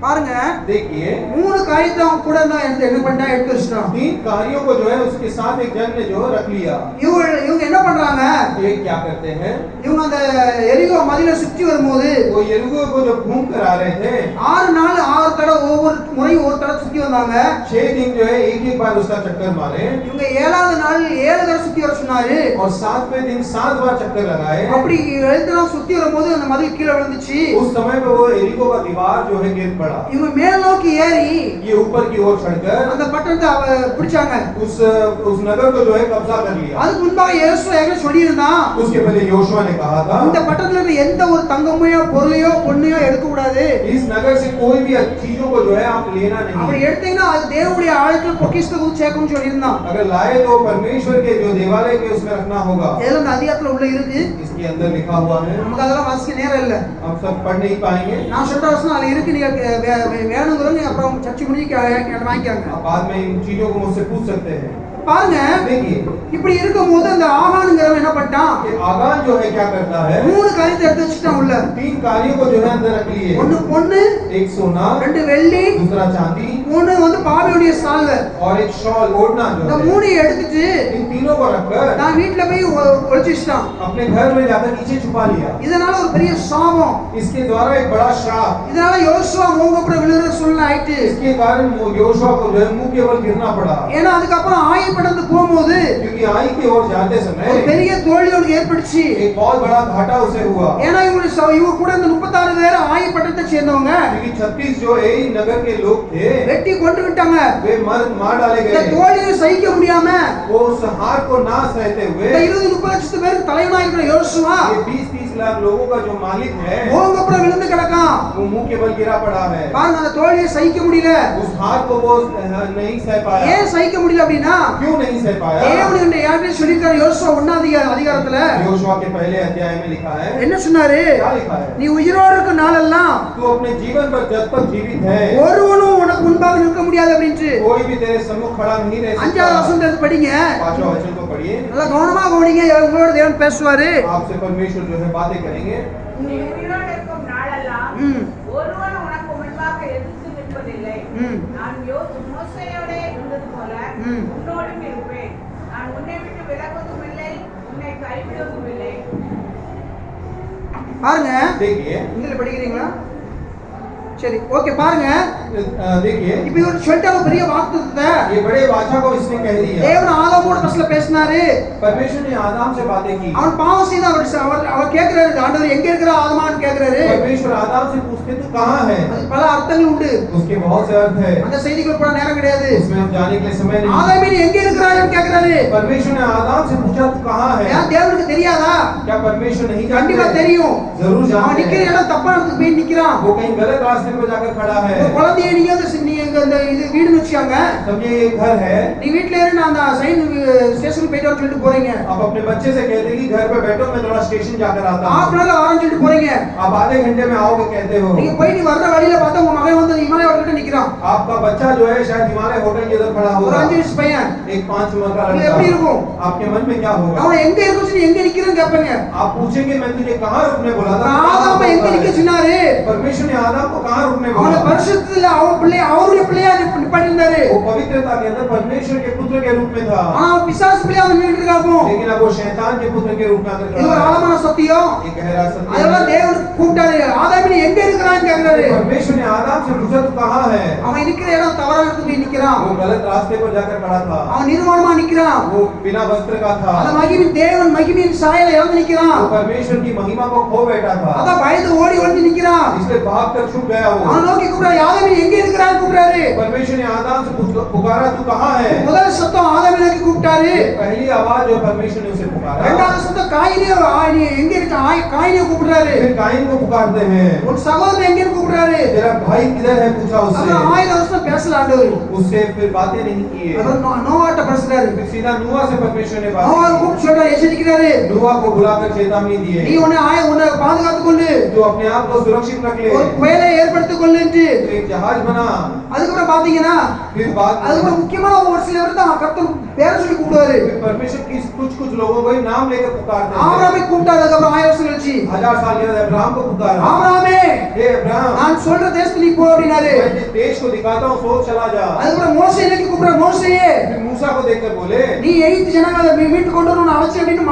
பாருங்க, देखिए மூணு காரியத்தை அவன் கூட தான் என்ன பண்ணா எடுத்து வச்சிட்டான். 3 कार्यों को जो है उसके साथ एक जन ने जो रख लिया। இவங்க என்ன பண்றாங்க? ये क्या करते हैं? இவங்க அந்த எரிகோ மதிலை சுற்றி வரும்போது वो यरीहो को जब घूम कर आ रहे थे 6 நாள் 6 தடவை ஒவ்வொரு முறையும் ஒரு தடவை சுத்தி வந்தாங்க. 6 दिन जो है एक एक बार उसका चक्कर मारे இவங்க 7வது நாள் 7 தடவை சுத்தி வர சொன்னாரு. और 7वें दिन 7 बार चक्कर लगाए। அப்படி 7 தடவை சுத்தி வரும்போது அந்த மதில் கீழே விழுந்துச்சு. उस समय पे वो यरीहो का दीवार जो है गिर पड़ा। இவங்க மேல் நோக்கி ஏறி ये ऊपर की ओर चढ़कर அந்த பட்டணத்தை பிடிச்சாங்க. उस नगर को जो है कब्जा कर लिया। அதுக்கு முன்பாக இயேசு ஏற்கனவே சொல்லியிருந்தான், उसके पहले योशुआ ने कहा था இந்த பட்டணத்துல இருக்க எந்த ஒரு தங்கமையோ பொருளையோ பொண்ணையோ எடுக்க கூடாது. इस नगर से कोई भी चीजों को जो है आप लेना அப்படி नहीं। எடுத்தீங்கன்னா அது தேவனுடைய ஆலயத்துல பொக்கிஷத்துக்கு சேர்க்கணும்னு சொல்லியிருந்தான். अगर लाए तो परमेश्वर के जो देवालय के उसमें रखना होगा। இதெல்லாம் அந்த அதிகாரத்துல உள்ள இருக்கு. इसके अंदर लिखा हुआ है, நமக்கு அதெல்லாம் வாசிக்க நேரம் இல்ல. हम सब पढ़ नहीं पाएंगे। நான் சொல்ற வசனம் அதுல இருக்கு. நீங்க வேணுங்கிறவங்க நீங்க அப்புறம் சர்ச்சை முடிக்க வாங்கிக்காங்க. आप बाद में इन चीजों को मुझसे पूछ सकते हैं। பாருங்க, देखिए இப்படி இருக்கும்போது அந்த ஆகானுங்கிறவன் என்ன பண்ணிட்டான்? कि आगान जो है क्या करता है, 3 காரியத்தை எடுத்து வச்சுட்டான் உள்ள. 3 कार्यों को जो है अंदर रख लिए। ஒன்னு பொண்ணு, एक सोना, 2 வெள்ளி, दूसरा चांदी 3 வந்து பாவியுடைய சால்வை. और एक शॉल ओढ़ना जो இந்த है। 3 எடுத்துட்டு इन तीनों को रखकर நான் வீட்ல போய் ஒளிச்சிட்டான். अपने घर में जाकर नीचे छुपा लिया। இதனால ஒரு பெரிய சாபம். इसके द्वारा एक बड़ा श्राप, இதனால யோசுவா மூங்கப்புற விழுற சூழ்நிலை ஆயிட்டு. इसके कारण योशुआ को जो है मुंह के बल गिरना पड़ा। ஏன்னா அதுக்கப்புறம் ஆயப்படந்து போகும்போது क्योंकि आई की ओर जाते ஒரு समय பெரிய தோல்வியோடு ஏற்பட்டுச்சு. एक बहुत बड़ा घाटा उसे हुआ। ஏன்னா இவங்க கூட இந்த 36 பேர் ஆயப்பட்டத்தை சேர்ந்தவங்க क्योंकि 36 जो है नगर के लोग थे வெட்டி கொண்டு விட்டாங்க. वे मार डाले இந்த गए। தோல்வியை சகிக்க முடியாம वो उस हार को ना सहते हुए இந்த 20-30 லட்சம் பேருக்கு தலைவனா இருக்கிற யோசுவா ये 20-30 लाख लोगों का जो मालिक है மூங்கப்புற விழுந்து கிடக்கான். वो मुंह के बल गिरा पड़ा है। பாருங்க, அந்த தோல்வியை சகிக்க முடியல. उस हार को वो नहीं सह पाया। ஏன் சகிக்க முடியல அப்படின்னா क्यों नहीं सह पाया? தேவனுடைய யாருமே சொல்லிருக்காரு. யோசுவா 1 அதிகாரத்துல योशुआ के पहले अध्याय में लिखा है, என்ன சொன்னாரு? क्या लिखा है? நீ உயிரோடு இருக்க நாளெல்லாம் तू अपने जीवन पर जब तक जीवित है ஒருவனும் உனக்கு முன்பாக நிற்க முடியாது அப்படின்ட்டு. कोई भी तेरे सम्मुख खड़ा नहीं रह 5வது सकता। வசனத்தை எடுத்து படிங்க. 5वां वचन को पढ़िए। நல்லா கவனமா கவனிங்க. உங்களோட தேவன் பேசுவாரு. आपसे परमेश्वर जो है बातें करेंगे। நீ உயிரோடு இருக்கும் நாளெல்லாம் ஒருவன் உனக்கு முன்பாக எதிர்த்து நிற்பதில்லை. நான் மோசேயோடே இருந்தது போல உன்னோடும் இருப்பேன். நான் உன்னை விட்டு விலகுவதும் இல்லை, உன்னை கைவிடுவதும் இல்லை. பாருங்க, देखिए இங்கிலீஷ்ல படிக்கிறீங்களா? சரி, ஓகே. பாருங்க, देखिए இப்ப இவர் சொல்லிட்டாரு பெரிய வாக்குத்தத்தத்தை. ये बड़े वाचा को इसने कह दिया। தேவன் ஆதாமோட பஸ்ல பேசினாரு. परमेश्वर ने आदम से बातें की। அவன் பாவம் செய்த அவர் கேக்குறாரு, ஆண்டவர் எங்க இருக்கிற ஆதமான்னு கேக்குறாரு. परमेश्वर आदम से पूछते तू कहाँ है? அது பல அர்த்தங்கள் உண்டு. उसके बहुत से अर्थ है, அந்த செய்திக்குள்ள போற நேரம் கிடையாது. उसमें हम जाने के लिए समय नहीं। ஆதாமே நீ எங்க இருக்கிறாய்னு கேக்குறாரு. परमेश्वर ने आदम से पूछा तू कहाँ है? ஏன் தேவனுக்கு தெரியாதா? क्या परमेश्वर नहीं கண்டிப்பா जानते? தெரியும். जरूर அவன் जानते நிக்கிற हैं। இடம் தப்பான இடத்துக்கு போய் நிக்கிறான். वो कहीं गलत रास्ते पर जाकर खड़ा है। ஒரு குழந்தையை நீங்க இந்த இது வீடுன்னு வச்சுக்காங்க. समझिए ये घर है, நீ வீட்ல இருந்து அந்த சைன் ஸ்டேஷனுக்கு போயிட்டு வர சொல்லிட்டு போறீங்க. आप अपने बच्चे से कहते हैं कि घर पे बैठो मैं थोड़ा स्टेशन जाकर आता हाफ हूँ। अन आवर வரேன்னு சொல்லிட்டு போறீங்க. आप आधे घंटे में आओगे कहते हो। நீங்க போய் நீ வர்ற வழியில பார்த்தா உங்க மகன் வந்து இமாலய ஹோட்டல்ல நிக்கிறான். आपका बच्चा जो है शायद हिमालय होटल के इधर खड़ा ஒரு होगा। 5 வயசு பையன். एक 5 उम्र का இது எப்படி लड़का, இருக்கும்? आपके मन में क्या होगा? அவன் எங்க இருக்குன்னு நீ எங்க நிக்கிறன்னு கேட்பீங்க. आप पूछेंगे मैं तुझे कहाँ रुकने बोला था? ஆதாம எங்க நிக்க சொன்னாரு? परमेश्वर ने आदम को कहाँ रुकने அவன बोला? பரிசுத்தத்துல அவருடைய பிள்ளையா நிப்பாட்டினாரு. वो पवित्रता के अंदर परमेश्वर के पुत्र के रूप में था, ஆனா அவன் பிசாசு பிள்ளையா வந்து நின்னுட்டு இருக்கான். लेकिन अब वो शैतान के पुत्र के रूप में आकर இது खड़ा ஒரு है। ஆழமான சத்தியம். ये गहरा सत्य அதெல்லாம் है। தேவன் கூப்பிட்டாரு. ஆதாம நீ எங்க இருக்கிறான்னு கேக்குறாரு. परमेश्वर ने आदम से पूछा तू कहाँ है? அவன் இருக்கிற இடம் தவறான இடத்துக்கு போய் நிக்கிறான். वो गलत रास्ते पर जाकर खड़ा था, அவன் நிர்வாணமா நிக்கிறான். वो बिना वस्त्र का था, அந்த மகிமின் தேவன் மகிமின் சாயல இறந்து நிக்கிறான். वो परमेश्वर की महिमा को खो बैठा था, அத பயந்து ஓடி ஒளிஞ்சு நிக்கிறான். इसलिए भाग कर छुप गया वो। அவன் நோக்கி கூப்பிடுறாரு, ஆதாமே நீ எங்க இருக்கிறான்னு கூப்பிடுறாரு. परमेश्वर ने आदम से पुकारा तू कहाँ है? முதல் சத்தம் ஆதாமே நோக்கி கூப்பிட்டாரு. पहली आवाज जो परमेश्वर ने उसे पुकारा, இரண்டாவது சத்தம் காயினே நீ எங்க இருக்க காயினே கூப்பிடுறாரு. फिर काइन को पुकारते हैं, உன் சகோதரன் எங்கன்னு கூப்பிடுறாரு. तेरा भाई किधर है पूछा उससे, அப்புறம் 1000 வருஷம் பேசல ஆண்டவர். उससे फिर बातें नहीं किए। அப்புறம் நோவாட்ட பேசுறாரு. फिर सीधा नूहा से परमेश्वर ने நோவா बात की। கூப்பிட்டு சொல்றாரு, எச்சரிக்கிறாரு. नूहा को बुलाकर चेतावनी दी நீ है, உன்னை பாதுகாத்துக் கொள்ளு. तू अपने आप को सुरक्षित रख ले, ஒரு புயலை ஏற்படுத்திக் கொள்ளு என்று. एक जहाज बना। அதுக்கப்புறம் பாத்தீங்கன்னா फिर बात அதுக்கப்புறம் முக்கியமான ஒரு சிலர் தான் கர்த்தர் பேரை சொல்லி கூப்பிடுவாரு. फिर परमेश्वर की कुछ लोगों को ही नाम लेकर पुकारते हैं। ஆபிரகாமை கூப்பிட்டாரு. அதுக்கப்புறம் 1000 வருஷம் கழிச்சு 1000 साल के बाद अब्राहम को पुकारा, ஆபிரகாமே हे अब्राहम, நான் சொல்ற தேசத்துக்கு நீ போ அப்படினாரு. मैं जिस देश को दिखाता हूँ सोच चला जा। அதுக்கப்புறம் மோசே நோக்கி கூப்பிடுற மோசேயே फिर मूसा को देखकर बोले, நீ எகிப்து ஜனங்களை மீட்டு கொண்டு வரணும் அழைச்சி அப்படின்னு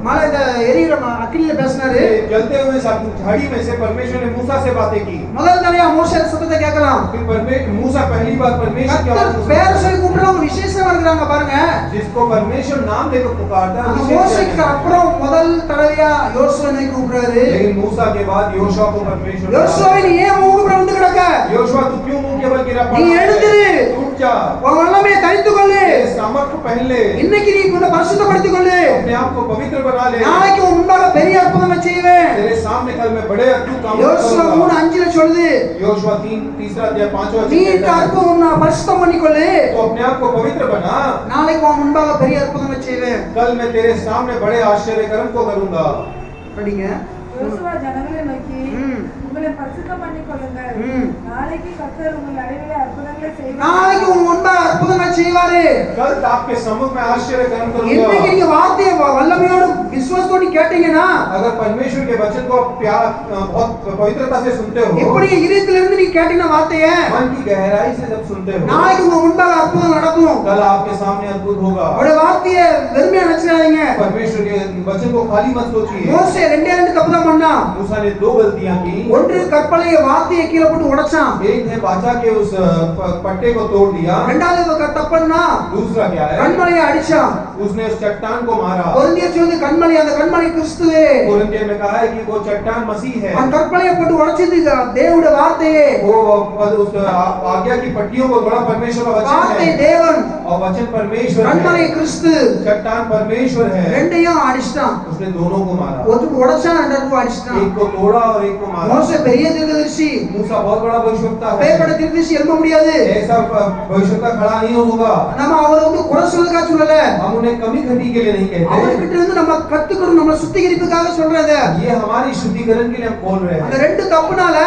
மலை இந்த எரியிற அக்கினியில பேசினாரு. जलते हुए झाड़ी में से परमेश्वर ने मूसा से बातें की। முதல் தடவையா மோசே சத்தத்தை கேட்கலாம். फिर मूसा पहली बार परमेश्वर की आवाज கர்த்தர் பேரை சொல்லி கூப்பிடுறவங்க விசேஷமா இருக்கிறாங்க பாருங்க. जिसको परमेश्वर नाम लेकर पुकारता है, அந்த विशेष மோசேக்கு है। அப்புறம் முதல் தடவையா யோசுவாவை கூப்பிடுறாரு. लेकिन मूसा के बाद योशुआ को परमेश्वर யோசுவாவை நீ ஏன் மூக்குப்புற வந்து கிடக்க? योशुआ तू क्यों मुंह के बल गिरा நீ पड़ा है? எழுந்திரு. उठ जा, உன் வல்லமையை தரித்துக் கொள்ளு. तेरे सामर्थ को पहन ले, இன்னைக்கு நீ உன்னை பரிசுத்தப்படுத்திக் கொள்ளு. अपने आप को पवित्र बना ले। நாளைக்கு உன் முன்பாக பெரிய அற்புதங்களை செய்வேன். तेरे सामने कल मैं बड़े अद्भुत काम யோசுவா करूंगा। 3:5 சொல்லுது, योशुआ 3:3 अध्याय 5वां நீ वचन இந்த कहता है, அற்புதம் உன்னை பரிசுத்தம் பண்ணிக்கொள்ளு. तो अपने आप को पवित्र बना, நாளைக்கு உன் முன்பாக பெரிய அற்புதங்களை செய்வேன். कल मैं तेरे सामने बड़े आश्चर्य कर्म को करूंगा। படிங்க. யோசுவா ஜனங்களை நோக்கி உங்களை பரிசுத்தம் பண்ணிக்கொள்ளுங்கள். நாளைக்கு கர்த்தர் உங்கள் நடுவிலே அற்புதங்களை செய்வார். நாளைக்கு உன் முன்பாக அற்புதங்கள் செய்வாரு. कल आपके सम्मुख में आश्चर्य कर्म இன்னைக்கு करूंगा। நீங்க வார்த்தையை வல்லமையோடு விசுவாசத்தோடு கேட்டீங்கன்னா, अगर परमेश्वर के वचन को प्यार बहुत पवित्रता से सुनते हो, இப்படி இதயத்துல இருந்து நீங்க கேட்டீங்கன்னா வார்த்தையை, मन की गहराई से जब सुनते हो, நாளைக்கு உங்க முன்பாக அற்புதம் நடக்கும். कल आपके सामने अद्भुत होगा। அவருடைய வார்த்தையை வெறுமையா நினைச்சிடாதீங்க. परमेश्वर के वचन को खाली मत सोचिए। மோசே 2 தப்பு தான் பண்ணான். मूसा ने 2 गलतियां की। ஒன்று கற்பலையை வார்த்தையை கீழே போட்டு உடைச்சான். एक ने वाचा के उस पट्टे को तोड़ दिया। இரண்டாவது தப்புன்னா दूसरा क्या है? கண்மலையை அடிச்சான். उसने उस चट्टान को मारा। கொரிந்தியர் சொல்லுது கண்மலை, அந்த கண்மலை கிறிஸ்துவே. कोरिन्थियों में कहा है कि वो चट्टान मसीह है। அந்த கற்பலையை போட்டு உடைச்சது தேவனுடைய வார்த்தையே. वो उस आज्ञा की पट्टियों को बड़ा परमेश्वर का वचन வார்த்தை है தேவன், और वचन परमेश्वर கண்மலை है। கிறிஸ்து. चट्टान परमेश्वर है। ரெண்டையும் அடிச்சிட்டான். उसने दोनों को मारा, ஒருத்தருக்கு உடைச்சான், ரெண்டாவது அடிச்சிட்டான். एक को तोड़ा और एक को मारा। மோசே பெரிய தீர்க்கதரிசி, मूसा बहुत बड़ा भविष्यवक्ता அப்பேற்பட்ட है। தீர்க்கதரிசி எழும்ப முடியாது. ऐसा भविष्यवक्ता खड़ा नहीं होगा। நம்ம அவர் குறை சொல்றதுக்காக சொல்லல, हम उन्हें कमी खटी के लिए नहीं कहते, அவர்கிட்ட இருந்து நம்ம கத்துக்கணும், நம்ம சுத்திகரிப்புக்காக சொல்றது. ये हमारी शुद्धिकरण के लिए हम बोल रहे அந்த हैं। 2 தப்புனால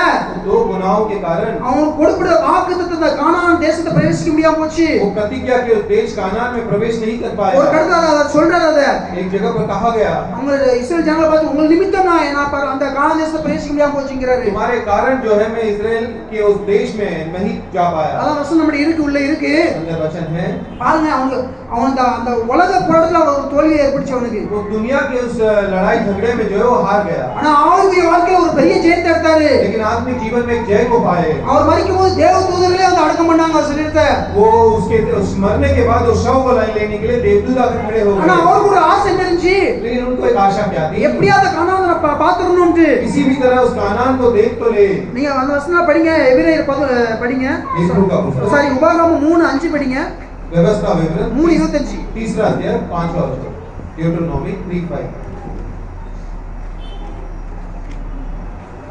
2 गुनाहों के कारण அவன் கொடுக்கிற வாக்குத்தத்தத்தை கானான் தேசத்தை பிரவேசிக்க முடியாம போச்சு. वो प्रतिज्ञा के उस देश कानान में प्रवेश नहीं कर ஒரு पाया। கடத்த அதை சொல்றாரு. அதை एक जगह पर कहा गया, அவங்க இஸ்ரேல் ஜனங்களை பார்த்து உங்கள் நிமித்தம் நான் அந்த கானான் தேசத்தை பிரவேசிக்க முடியாம போச்சுங்கிறாரு. तुम्हारे कारण जो है मैं इजराइल के उस देश में नहीं जा पाया। அதான் வசனம் நம்ம இருக்கு, உள்ள இருக்கு अंदर वचन है। பாருங்க. அவன் அந்த உலக போராட்டத்துல அவன் ஒரு தோல்வியை ஏற்படுச்சு அவனுக்கு. वो दुनिया के उस लड़ाई झगड़े में जो है वो हार गया, ஆனா ஆவிக்குரிய வாழ்க்கையில ஒரு பெரிய ஜெயத்தை எடுத்தாரு. लेकिन आत्मिक जीवन में एक जय को पाए। அவர் மரிக்கும் போது தேவ தூதர்களே வந்து அடக்கம் பண்ணாங்க அவர் சரீரத்தை. वो उसके उस मरने के बाद उस शव को लेने के लिए देवदूत आकर खड़े हो ஆனா गए। அவருக்கு ஒரு ஆசை என்ன இருந்துச்சு, लेकिन उनको एक आशा क्या थी, எப்படியாவது கானானை பாத்துறணும்ட்டு. किसी भी तरह उस कानान को देख तो ले। நீங்க அந்த வசனம் படிங்க, எபிரேயர் படிங்க. हिब्रू का पुस्तक, சாரி, உபாகமம் 3:5 படிங்க. व्यवस्था विवरण 3:25. 3रा अध्याय 5वां वचन, ड्यूटरोनॉमी 3:5।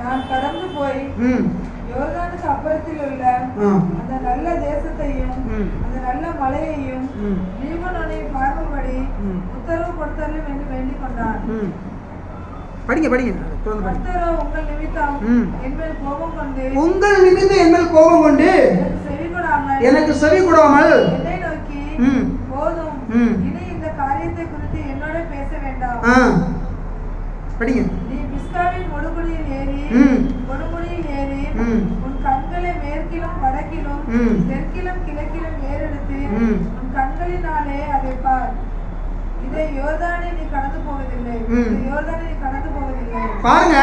நான் கடந்து போய் ம் யோர்தானுக்கு அப்புறத்தில் உள்ள ஆ. அந்த நல்ல தேசத்தையும் ம். அந்த நல்ல மலையையும் ம். லீபனோனை பார்க்கும்படி ம். உத்தரவு கொடுத்தரலும் என்று வேண்டிக் கொண்டான். ம் படிங்க தொடர்ந்து படிங்க. கர்த்தரோ உங்கள் நிமித்தம் ம். என்மேல் கோபம் கொண்டு உங்கள் நிமித்தம் என் மேல் கோபம் கொண்டு எனக்கு செவி கொடாமல் என்னை நோக்கி ம். போதும், ம். இனி இந்த காரியத்தை குறித்து என்னோட பேச வேண்டாம். ஆ படிங்க. நீ பிஸ்காவின் கொடுமுடியில் ஏறி ம். கொடுமுடியில் ஏறி ம். உன் கண்களை மேற்கிலும் வடக்கிலும் ம். தெற்கிலும் கிழக்கிலும் ஏறெடுத்து ம். உன் கண்களினாலே அதை பார். இதை யோர்தானை நீ கடந்து போவதில்லை. ம். இந்த யோர்தானை நீ கடந்து போவதில்லை. பாருங்க,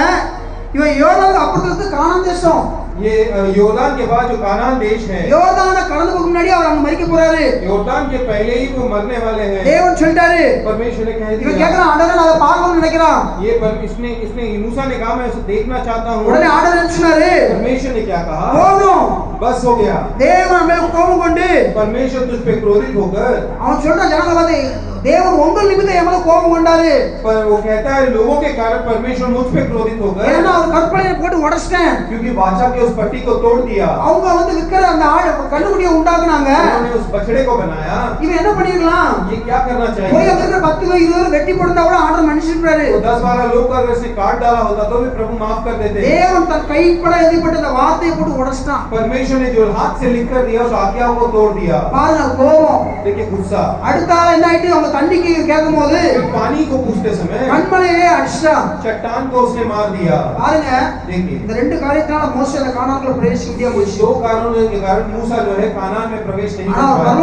இவன் யோர்தான் அப்புறத்துக்கு கானான் தேசம். ये योर्दान के बाद जो कानान देश है, யோர்தானை கடந்து போக முன்னாடி அவர் அங்க மரிக்க போறாரு. योर्दान के पहले ही वो मरने वाले हैं। தேவன் சொல்லிட்டாரு. परमेश्वर ने कह இவன் दिया, கேக்குறான், ஆண்டவரே நான் அதை பார்க்கணும்னு நினைக்கிறான். ये पर इसने मूसा ने कहा मैं उसे देखना चाहता हूँ। உடனே ஆண்டவர் என்ன சொன்னாரு, परमेश्वर ने क्या कहा, போதும். बस हो गया। தேவன் மேல கோபம் கொண்டு परमेश्वर तुझ पे क्रोधित होकर அவன் சொல்றான், ஜனங்களை பார்த்து தேவன் உங்கள் நிமித்தம் என் மேல கோபம் கொண்டாரு. पर वो कहता है लोगों के कारण परमेश्वर मुझ पे क्रोधित हो गए, ஏன்னா அவர் கற்பனையை போட்டு உடைச்சிட்டேன். क्योंकि वाचा के उस पट्टी को तोड़ दिया। அவங்க வந்து விக்கிற அந்த கண்ணுக்குட்டியை உண்டாக்குனாங்க. उन्होंने उस बछड़े को बनाया। இவன் என்ன பண்ணிருக்கலாம்? ये क्या करना போய் चाहिए? அங்க இருக்கிற 10 20 வெட்டி போட்டா கூட ஆண்டவர் மன்னிச்சிருப்பாரு. तो 10-12 लोग का अगर से काट डाला होता तो भी प्रभु माफ कर देते। தேவன் தன் கைப்பட எழுதிப்பட்ட அந்த வார்த்தையை போட்டு உடைச்சிட்டான். परमेश्वर ने जो हाथ से लिख कर दिया उस आज्ञा को तोड़ दिया। பாருங்க கோபம். देखिए गुस्सा। அடுத்தால என்ன ஆயிட்டு அவங்க தண்ணிக்கு கேட்கும்போது फिर पानी को पूछते समय கண்மலையே அடிச்சிட்டான். चट्टान को उसने मार दिया। பாருங்க देखिए இந்த ரெண்டு காரியத்தால மோசே அந்த கானான்குள்ள பிரவேசிக்க முடியாம போச்சு. दो कारणों के कारण मूसा जो है कानान में प्रवेश नहीं ஆனா कर पाया।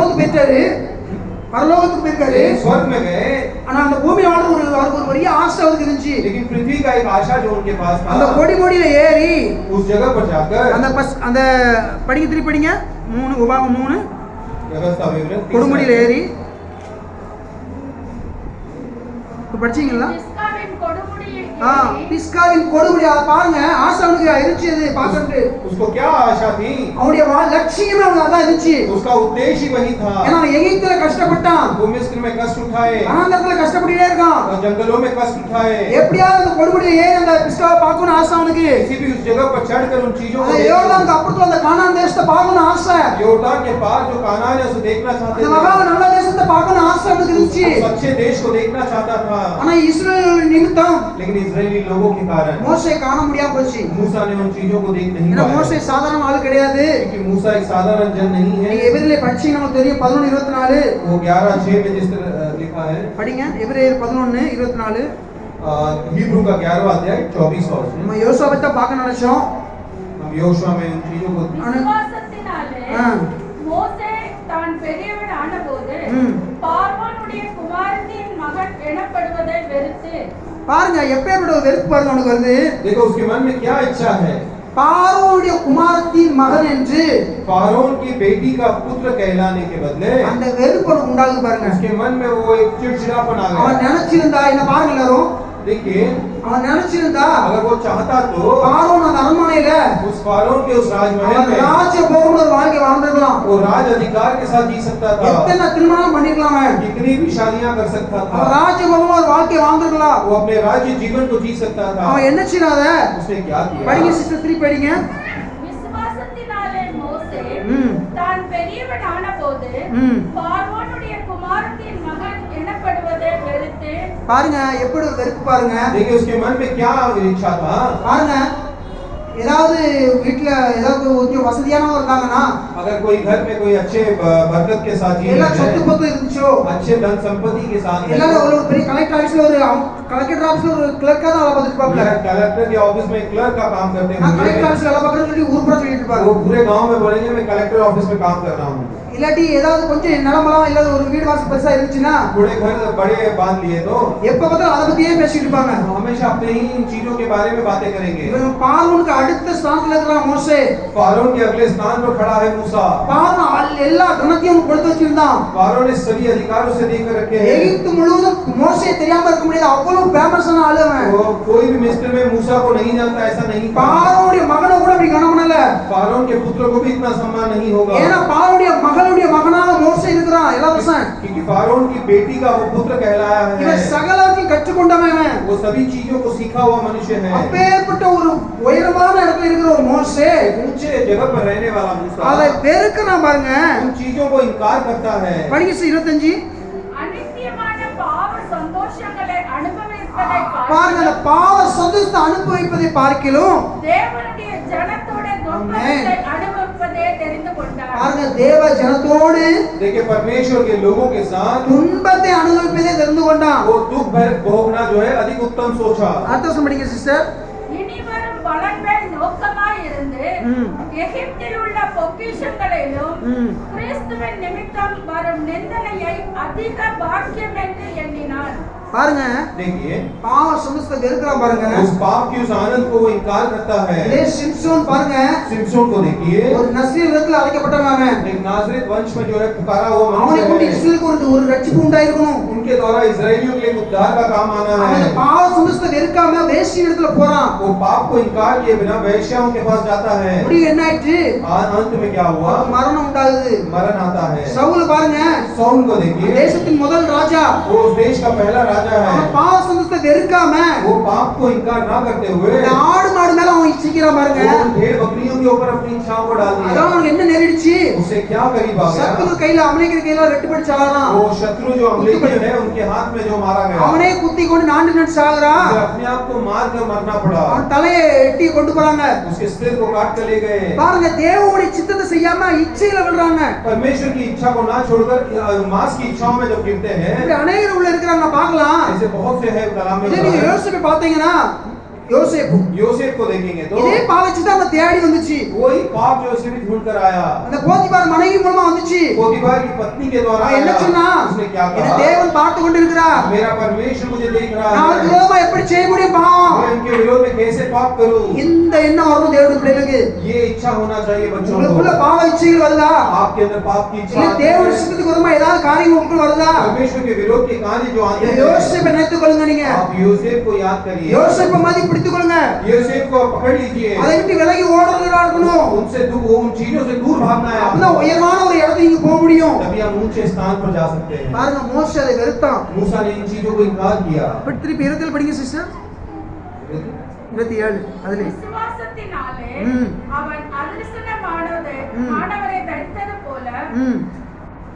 பரலோகத்துக்கு போயிருக்காரு. स्वर्ग में गए, ஆனா அந்த பூமி வாழ் அவருக்கு ஒரு பெரிய ஆசை அவருக்கு இருந்துச்சு. लेकिन पृथ्वी का एक आशा जो उनके पास அந்த था, கொடிமொடியில ஏறி उस जगह पर जाकर அந்த படிங்க திருப்பி படிங்க 3 உபாகம் 3 व्यवस्था विवरण கொடுமுடியில ஏறி இப்ப படிச்சீங்களா? பிஸ்காவின் கொடுமுடியில் ஆ ஏறி பிஸ்காவின் கொடுமுடி அதை பாருங்க ஆசை அவனுக்கு இருந்துச்சு. அது பார்க்கறது उसको क्या आशा थी? அவனுடைய லட்சியமே அவனுக்கு அதான் இருந்துச்சு. उसका उद्देश्य ही वही था। ஏன்னா அவன் எகிப்துல கஷ்டப்பட்டான், वो मिस्र में कष्ट उठाए, அனாந்தரத்துல கஷ்டப்பட்டுட்டே இருக்கான். और जंगलों में कष्ट उठाए, எப்படியாவது அந்த கொடுமுடியில ஏறி அந்த பிஸ்காவை பார்க்கணும்னு ஆசை அவனுக்கு. किसी भी उस जगह पर चढ़कर उन चीजों को அந்த देखना। யோர்தானுக்கு அப்புறத்துல அந்த கானான் தேசத்தை பார்க்கணும்னு ஆசை. योर्दान के पार जो कानान है उसे देखना चाहते அந்த थे। மகா நல்ல தேசத்தை பார்க்கணும்னு ஆசை அவனுக்கு இருந்துச்சு. उस अच्छे देश को देखना चाहता था, ஆனா இஸ்ரவேல் நிமித்தம் लेकिन इजरायली लोगों के कारण மோசே காண முடியாம போச்சு. मूसा ने उन चीजों को देख नहीं ஏன்னா पाया। மோசே சாதாரண ஆளு கிடையாது. क्योंकि मूसा एक साधारण जन नहीं है। நீங்க எபிரேயர்ல படிச்சீங்கன்னா உங்களுக்கு தெரியும் 11:24 वो 11:6 में जिस तरह लिखा है, படிங்க. எபிரேயர் 11:24 हिब्रू का 11वां अध्याय 24 से நம்ம யோசுவாவை தான் பார்க்க நினைச்சோம். हम योशुआ में उन चीजों को விசுவாசத்தினாலே ஆ. மோசே தான் பெரியவன் ஆனபோது ம். பார்வோனுடைய குமாரத்தின் மகன் எனப்படுவதை வெறுத்து பாருங்க எப்பேற்பட்ட ஒரு வெறுப்பு பாருங்க அவனுக்கு வருது. देखो उसके मन में क्या इच्छा है। பார்வோனுடைய குமாரத்தின் மகன் என்று फारोन की बेटी का पुत्र कहलाने के बदले அந்த வெறுப்பு அவனுக்கு உண்டாகுது பாருங்க. उसके मन में वो एक चिड़चिड़ापन आ அவன் गया। நினைச்சிருந்தா என்ன பாருங்க எல்லாரும், देखिए அவன் நினைச்சிருந்தா अगर वो चाहता तो பார்வோன் அந்த அரண்மனையில उस फारोन के उस राजमहल அவன் में ராஜபோகம்னு ஒரு வாழ்க்கை வாழ்ந்திருக்கலாம். वो राज अधिकार के साथ जी सकता था, எத்தனை திருமணம் பண்ணிருக்கலாம் அவன். कितनी भी शादियां कर सकता அவன் था, ராஜபோகமா ஒரு வாழ்க்கை வாழ்ந்திருக்கலாம். वो अपने राज्य जीवन को जी सकता था। அவன் என்ன செய்யாத उसने क्या படிங்க किया? சிஸ்டர் 3 படிங்க. விசுவாசத்தினாலே மோசே ம். தான் பெரியவன் ஆனபோது ம். பார்வோனுடைய குமாரத்தின் மகன் எனப்படுவதை வெறுத்து பாருங்க எப்படி ஒரு வெறுப்பு பாருங்க. देखिए उसके मन में क्या इच्छा था। பாருங்க ஏதாவது வீட்ல ஏதாவது கொஞ்சம் வசதியானவங்க இருந்தாங்கன்னா अगर कोई घर में कोई अच्छे बरकत के साथ जी எல்லா रहे சொத்து हैं, பத்து இருந்துச்சோ अच्छे धन संपत्ति के साथ हैं, எல்லாரும் ஒரு பெரிய கலெக்டர் ஆபீஸ்ல ஒரு கலெக்டர் ஆபீஸ்ல ஒரு கிளர்க்கா தான் வேலை பார்த்துட்டு இருப்பாங்க. या कलेक्टर के ऑफिस में क्लर्क का काम करते நான் கலெக்டர் होंगे, ஆபீஸ்ல வேலை பார்க்கறேன்னு சொல்லி ஊர் பூரா சொல்லிட்டு वो இருப்பாங்க. पूरे गांव में बोलेंगे मैं कलेक्टर ऑफिस में काम कर रहा हूँ। இல்லாட்டி ஏதாவது கொஞ்சம் நிலமெல்லாம் இல்லாத ஒரு வீடு வாசல் பெருசா இருந்துச்சுன்னா थोड़े घर बड़े बांध लिए तो எப்ப பார்த்தாலும் அதை பத்தியே பேசிட்டு இருப்பாங்க. हमेशा अपने ही इन चीजों के बारे में बातें करेंगे। இவன் பார்வோனுக்கு அடுத்த ஸ்தானத்துல இருக்கிறான் மோசே. फारोन के अगले स्थान पर खड़ा है मूसा। பார்வோன் எல்லா கணத்தையும் கொடுத்து வச்சிருந்தான். फारोन ने सभी अधिकार उसे देकर रखे हैं। எகிப்து முழுவதும் மோசே தெரியாம இருக்க முடியாது, அவ்வளவு ஃபேமஸான ஆளு அவன். वो कोई भी मिस्र में मूसा को नहीं जानता, ऐसा नहीं था। பார்வோனுடைய மகனை கூட அப்படி கனம் பண்ணல. फारोन के पुत्र को भी इतना सम्मान नहीं होगा, ஏன்னா பார்வோனுடைய மகளுடைய மகனாக மோசே இருக்கிறான் இலவசன். क्योंकि फारोन की बेटी का वो पुत्र कहलाया இவன் है। சகலத்தையும் கற்றுக்கொண்டவன் இவன். वो सभी चीजों को सीखा हुआ मनुष्य है। அப்பேற்பட்ட ஒரு உயரமான இடத்துல இருக்கிற ஒரு மோசே एक ऊंचे जगह पर रहने वाला அதை मूसा வெறுக்கிறான் பாருங்க. उन चीजों को इनकार करता है। படிங்க 25 அநித்தியமான பாவ சந்தோஷங்களை அனுபவிப்பதை பாருங்க. அந்த பாவ சந்தோஷத்தை அனுபவிப்பதை பார்க்கிலும் தேவனுடைய ஜனத்தோட துன்பத்தை அனுபவிப்பதே தெரிந்து கொண்டார். பாருங்க தேவ ஜனத்தோடு देखिए परमेश्वर के लोगों के साथ துன்பத்தை அனுபவிப்பதை தெரிந்து கொண்டான். वो दुख भोगना जो है अधिक उत्तम सोचा। அடுத்த வருஷம் படிங்க சிஸ்டர். இனி வரும் பலன்கள் நோக்கமாய் இருந்து ம். எகிப்தில் உள்ள பொக்கிஷங்களிலும் ம். கிறிஸ்துவின் நிமித்தம் வரும் நிந்தனையை அதிக பாக்கியம் என்று எண்ணினார். பாருங்க देखिए பாவ சந்தோஷத்தை வெறுக்கிறான் பாருங்க. उस पाप की उस आनंद को वो इनकार करता है। இதே சிம்சோன் பாருங்க, सिमसोन को देखिए, ஒரு நசீர் இடத்துல அழைக்கப்பட்டவன் அவன். एक नाजरेत वंश में जो है पुकारा हुआ அவனை கொண்டு मनुष्य है। இஸ்ரவேலுக்கு ஒரு ரட்சிப்பு உண்டாயிருக்கணும். उनके द्वारा इजरायलियों के लिए उद्धार का काम आना அவன் है। பாவ சந்தோஷத்தை வெறுக்காம வேசி இடத்துல போறான். वो पाप को इनकार किए बिना वेश्याओं के पास जाता है। முடிவு என்ன ஆயிடுச்சு? अंत में क्या हुआ? மரணம் உண்டாகுது. मरण आता है। சவுல் பாருங்க, सौल को देखिए, தேசத்தின் முதல் ராஜா. वो उस देश का पहला राजा है। அவன் பாவ சந்தத்தை வெறுக்காம वो पाप को इनकार ना करते हुए இந்த ஆடு மாடு மேல அவன் இச்சிக்கிறான் பாருங்க. वो भेड़ बकरियों के ऊपर अपनी इच्छाओं को डाल दिया। அதான் அவனுக்கு என்ன நேரிடுச்சு? उससे क्या करीब आ சத்துரு गया? கையில அமலேக்கிற கையில ரெட்டுப்படி சாகறான். वो शत्रु जो अमलेकी है उनके हाथ में जो मारा गया, அவனே குத்தி கொண்டு நாண்டு நாண்டு சாகுறான். उसे अपने आप को मार कर मरना पड़ा। அவன் தலையை எட்டி கொண்டு போறாங்க. उसके सिर को काट कर ले गए। பாருங்க, தேவனுடைய சித்தத்தை செய்யாம இச்சையில விழுறாங்க. परमेश्वर की इच्छा को ना छोड़कर मांस की इच्छाओं में जब गिरते हैं, இப்படி அநேகர் உள்ள இருக்கிறாங்க பார்க்கலாம். ऐसे बहुत से हैं कलाम में। இதே நீங்க யோசிச்சு பாத்தீங்கன்னா, யோசேப்பு योसेफ को देखेंगे तो இதே பாவச்சி தான் அவன் தேடி வந்துச்சு. वही पाप जो उसे भी ढूंढ कर आया। அந்த போத்திபார் மனைவி மூலமா வந்துச்சு. पोतीफर की पत्नी के द्वारा அவன் என்ன आया। சொன்னா? उसने क्या என்ன कहा? தேவன் பார்த்து கொண்டிருக்கிறார். मेरा परमेश्वर मुझे देख रहा நான் है, விரோதமா எப்படி செய்ய முடியும் பாவம்? मैं इनके विरोध में कैसे पाप करूं? இந்த எண்ணம் வரணும் தேவனுடைய பிள்ளைகளுக்கு. ये इच्छा होना चाहिए बच्चों உங்களுக்குள்ள को। பாவ இச்சைகள் வருதா? आपके अंदर पाप की इच्छा இல்ல आती தேவனுடைய है, சித்தத்துக்கு விரோதமா ஏதாவது காரியம் உங்களுக்குள்ள வருதா? परमेश्वर के विरोध के कार्य जो आते हैं, யோசேப்பை நினைத்துக் கொள்ளுங்க. நீங்க आप योसेफ को याद करिए। யோசேப்பை மாதிரி பிடித்துக் கொள்ளுங்க. योसेफ को पकड़ लीजिए। அதை விட்டு விலகி ஓடுறதா இருக்கணும். उनसे दूर, उन चीजों से दूर भागना है। அப்பதான் உயர்வான ஒரு இடத்துக்கு நீங்க போக முடியும். तभी हम ऊंचे स्थान पर जा सकते हैं। பாருங்க, மோசே அதை வெறுத்தான். मूसा ने इन चीजों को इनकार किया। இப்படி திருப்பி 27 படிங்க சிஸ்டர். 27 அதுல விசுவாசத்தினாலே ம். அவன் அதிர்ஷ்டமானவரை தரித்தது போல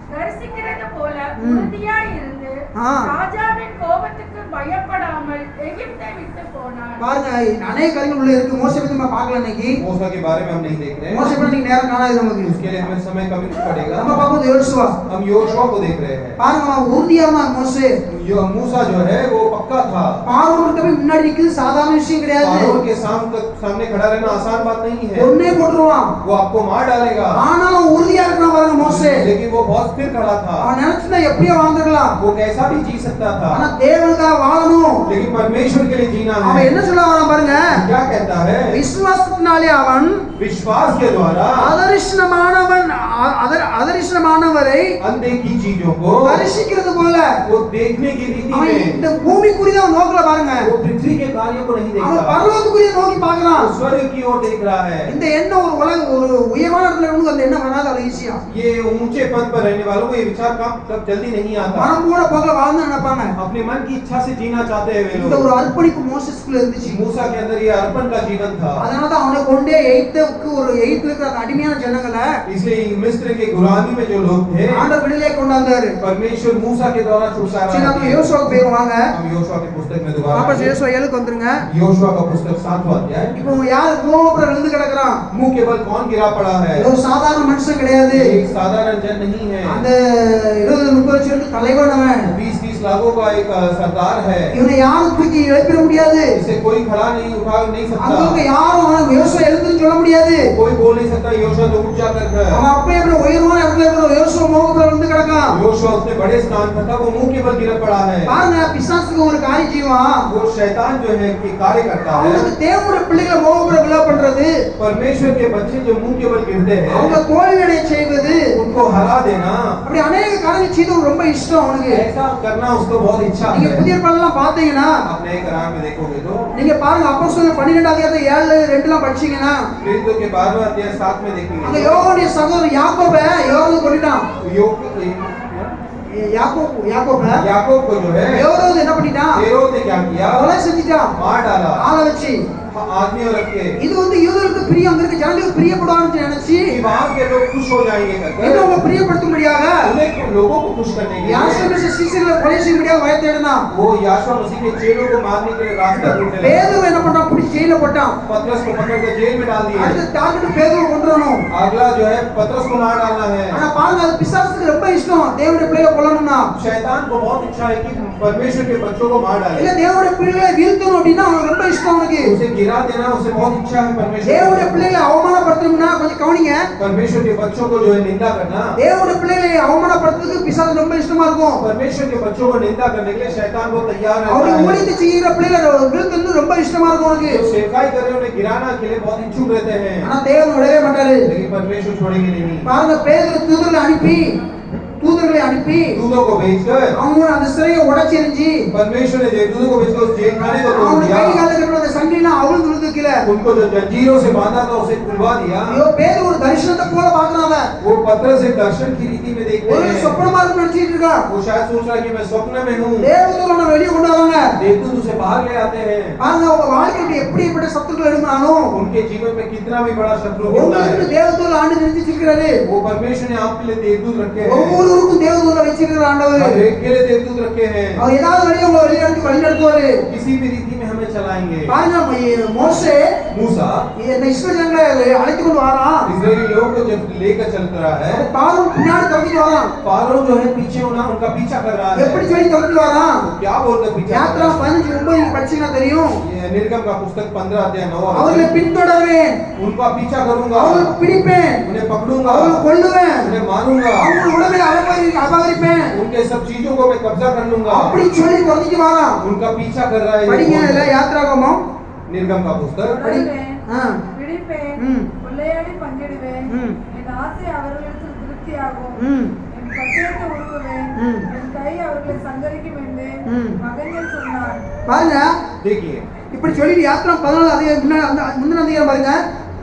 தரிசிக்கிறது போல உறுதியாய் இருந்து ஆ. ராஜாவின் கோபத்துக்கு பயப்படாமல் எகிப்தை விட்டு போனான். பாருங்க, அநேக காரியங்கள் உள்ள இருக்கு. மோசே பத்தி நம்ம பார்க்கல இன்னைக்கு. मूसा के बारे में हम नहीं देख रहे हैं, மோசே பத்தி நேரம் காணாது நமக்கு. उसके लिए हमें समय कम पड़ेगा। நம்ம பார்ப்போம் யோசுவா. हम योशुआ को देख रहे हैं। பாருங்க, அவன் உறுதியா இருந்தான் மோசே. मूसा जो है वो पक्का था। பார்வோனுக்கு போய் முன்னாடி நிக்கிறது சாதாரண விஷயம் கிடையாது. फारों के सामने खड़ा रहना आसान बात नहीं है। ஒண்ணே போட்டுருவான். वो आपको मार डालेगा, ஆனாலும் உறுதியா இருக்கிறான் பாருங்க மோசே. लेकिन वो बहुत स्थिर खड़ा था। அவன் நினைச்சிருந்தா எப்படியோ வாழ்ந்துடலாம். वो कैसा भी जी सकता था, ஆனா தேவனுக்காக வாழணும். लेकिन परमेश्वर के लिए जीना அவன் है। என்ன சொல்ல வரான் பாருங்க. क्या कहता है? விசுவாசத்தினாலே அவன் विश्वास के द्वारा அதரிஷ்டமானவரை अनदेखी चीजों को தரிசிக்கிறது போல वो देखने की रीति அவன் में இந்த பூமிக்குரிய நோக்கல பாருங்க. वो पृथ्वी के कार्यों को नहीं அவன் देखता, பரலோகத்துக்குரிய நோக்கி பார்க்கறான். वो स्वर्ग की ओर देख रहा है। இந்த எண்ணம் ஒரு உயர்வான இடத்துல இருந்து அந்த எண்ணம் வராது அது ஈஸியா. ये ऊंचे पद पर रहने वालों को ये विचार कब जल्दी नहीं आता। மனம் போன போகல வாழ்ந்து நினைப்பாங்க. अपने मन की इच्छा से जीना चाहते हैं वे இந்த लोग। ஒரு அர்ப்பணிப்பு மோசஸ்க்குள்ள இருந்துச்சு. मूसा के अंदर ये अर्पण का जीवन था। அதனால தான் அவனை கொண்டே எகிப்துக்கு ஒரு எகிப்துல இருக்கிற அந்த அடிமையான ஜனங்களை इसलिए मिस्र के गुलामी में जो लोग थे, ஆண்டவர் விடுதலை கொண்டாந்தாரு. परमेश्वर मूसा के द्वारा छुटकारा சரி, நம்ம दिया। யோசுவாக்கு போயிருவாங்க. हम योशुआ की पुस्तक में दोबारा வாபஸ் आएंगे। யோசுவா 7க்கு வந்துருங்க. योशुआ का पुस्तक 7वां अध्याय। இப்போ யார் கோபுரம் விழுந்து கிடக்குறான்? मुंह के बल कौन गिरा पड़ा है? ஒரு சாதாரண மனுஷன் கிடையாது. ये एक साधारण जन नहीं है। அந்த 20-30 வருஷத்துக்கு தலைவன் அவன். 20-30 लाखों का एक सरदार है। இவனை யாரும் தூக்கி எழுப்பிட முடியாது. इसे कोई खड़ा नहीं उठा नहीं அங்க सकता, யாரும் அவன் யோசுவா எழுந்துன்னு சொல்ல முடியாது. कोई बोल नहीं सकता योशुआ तो उठ जा कर। அவன் அப்படியே அப்படி உயர்வான இடத்துல இருக்கிற யோசுவா கோபுரம் விழுந்து கிடக்கான். योशुआ उतने बड़े स्थान पर था, वो मुंह के बल गिर पड़ा है। பாருங்க, பிசாசுக்கு ஒரு காரியம் செய்வான். वो शैतान जो है कि कार्य करता है। அவனுக்கு தேவனுடைய பிள்ளைகளை கோபுரம் விழ பண்றது, परमेश्वर के बच्चे जो मुंह के बल गिरते அவங்க हैं, தோல்வியடைய செய்வது, उनको हरा देना, அப்படி அநேக காரியங்கள் செய்து ரொம்ப இஷ்டம் அவனுக்கு. ऐसा करना उसको बहुत इच्छा நீங்க है। புதிய பாடலாம் பாத்தீங்கன்னா, आप नए करार में देखोगे तो நீங்க பாருங்க அப்போஸ்தலர் 12 அதிகாரத்தை 7-2 படிச்சீங்கன்னா, प्रेरितों के 12वां अध्याय 7 में அந்த देखेंगे। யோவானுடைய சகோதரன் யாக்கோபை யோவான் கொன்னுட்டான். யாக்கோபை याकूब को जो है யோவான் என்ன பண்ணிட்டான்? हेरोद ने क्या किया? கொலை செஞ்சிட்டான். मार डाला ஆள வச்சு. आदमी और रख के, இது வந்து யூதர்களுக்கு பிரியம், அங்க இருக்க ஜனங்களுக்கு பிரியப்படுவான்னு நினைச்சு कि वहां के लोग खुश हो जाएंगे இது कहकर அவங்க பிரியப்படுத்தும்படியாக उन्हें लोगों को खुश करने के யாசோபு लिए சீசர்களை கொலை செய்யும்படியாக வய தேடினான். वो याशुआ मसीह के चेलों को मारने के लिए रास्ता ढूंढने लगे। பேதுரு என்ன பண்றான்? புடி ஜெயில போட்டான். पतरस को पकड़कर जेल में डाल दिए। அடுத்து டார்கெட் பேதுரு கொன்றணும். अगला जो है पतरस को मार डालना है। ஆனா பாருங்க, அது பிசாசுக்கு ரொம்ப இஷ்டம் தேவனுடைய பிள்ளைகளை கொல்லணும்னா. शैतान को बहुत इच्छा है कि परमेश्वर के बच्चों को मार இல்ல डाले। தேவனுடைய பிள்ளைகளை வீழ்த்தணும் அப்படின்னா அவனுக்கு ரொம்ப இஷ்டம் அவனுக்கு. उसे गिरा देना उसे बहुत इच्छा है। தேவனுடைய परमेश्वर பிள்ளைகளை அவமானப்படுத்தணும்னா கொஞ்சம் கவனிங்க. परमेश्वर के बच्चों को जो है निंदा करना, தேவனுடைய பிள்ளைகளை அவமானப்படுத்துறதுக்கு பிசாசு ரொம்ப இஷ்டமா இருக்கும். परमेश्वर के बच्चों को निंदा करने के लिए शैतान बहुत तैयार அவருடைய रहता है। ஊழியத்தை செய்கிற பிள்ளைகளை வீழ்த்தணும் ரொம்ப இஷ்டமா இருக்கும் அவனுக்கு. जो सेवकाई कर रहे हैं उन्हें गिराना के लिए बहुत इच्छुक रहते हैं, ஆனா தேவன் விடவே மாட்டாரு. लेकिन परमेश्वर छोड़ेंगे नहीं। பாருங்க, பேதுரு தூதர்களை அனுப்பி दूधों को भेजकर அவங்க அந்த சிறையை உடைச்சி எறிஞ்சி परमेश्वर ने दूधों को भेजकर उस जेल खाने को तोड़ அவங்க दिया। கை கால கட்டுற அந்த சங்கிலிலாம் அவிழ்ந்து முடியல. उनको जो जंजीरों से बांधा था उसे खुलवा दिया। ஐயோ பேதுரு ஒரு தரிசனத்தை போல பார்க்கறாங்க. वो पतरस एक दर्शन की रीति में देखते ஒரு हैं। சொப்பனமா இருக்கு நினைச்சிட்டு இருக்கா. वो शायद सोच रहा है कि मैं स्वप्न में हूँ। தேவதூதனை வெளிய கொண்டு வராங்க. देवदूत उसे बाहर ले आते हैं। பாருங்க உங்க வாழ்க்கையில எப்படிப்பட்ட சத்துருக்கள் எழும்பினாலும் उनके जीवन में कितना भी बड़ा शत्रु होता உங்களுக்கு है, தேவதூதர் ஆண்டு நிறுத்திச்சிருக்காரு. वो परमेश्वर ने आपके लिए देवदूत रखे हैं। ஒவ்வொருவருக்கும் தேவதூதரை வச்சிருக்கிற ஆண்டவர். हर एक के लिए देवदूत रखे हैं। அவர் ஏதாவது வழியை உங்களை வழிநடத்துவாரு. किसी भी रीति में हमें चलाएंगे। பாருங்க மோசே मूसा இந்த இஸ்ரவேல் ஜனங்களை அழைத்து கொண்டு வரான். इस्राएली लोगों को जब लेकर चल रहा है, பார்வோன் பின்னாடி தள்ளிட்டு வரான். फारो जो है पीछे होना उनका पीछा कर रहा है। எப்படி சொல்லி தள்ளிட்டு வரான்? क्या बोलकर पीछा कर யாத்ரா रहा 15:9 நீங்க படிச்சீங்கன்னா தெரியும். है? ये निर्गम का पुस्तक 15 अध्याय 9 அவர்களை பின்தொடர்வேன், उनका पीछा करूंगा, அவர்களை பிடிப்பேன், उन्हें पकड़ूंगा, அவர்களை கொல்லுவேன், उन्हें मारूंगा, அவங்க உடலை அபகரிப்பேன். उनके सब चीजों को मैं कब्जा कर लूंगा। அப்படி சொல்லி தள்ளிட்டு வரான். उनका पीछा कर रहा है। படிங்க இல்ல யாத்ராகமம். निर्गम का पुस्तक தொடருவேன், ஆ. பிடிப்பேன், ம். கொள்ளையாடி பங்கிடுவேன், ம். என் ஆசை அவர்களிடத்தில் திருப்தியாகும், ம். என் பட்டயத்தை உருவுவேன், ம். என் கை அவர்களை சங்கரிக்கும் என்று ம். மகன்கள் சொன்னார். பாருங்க देखिए இப்படி சொல்லிட்டு யாத்ரா 14 அதிகாரம் முந்தின அதிகாரம் பாருங்க.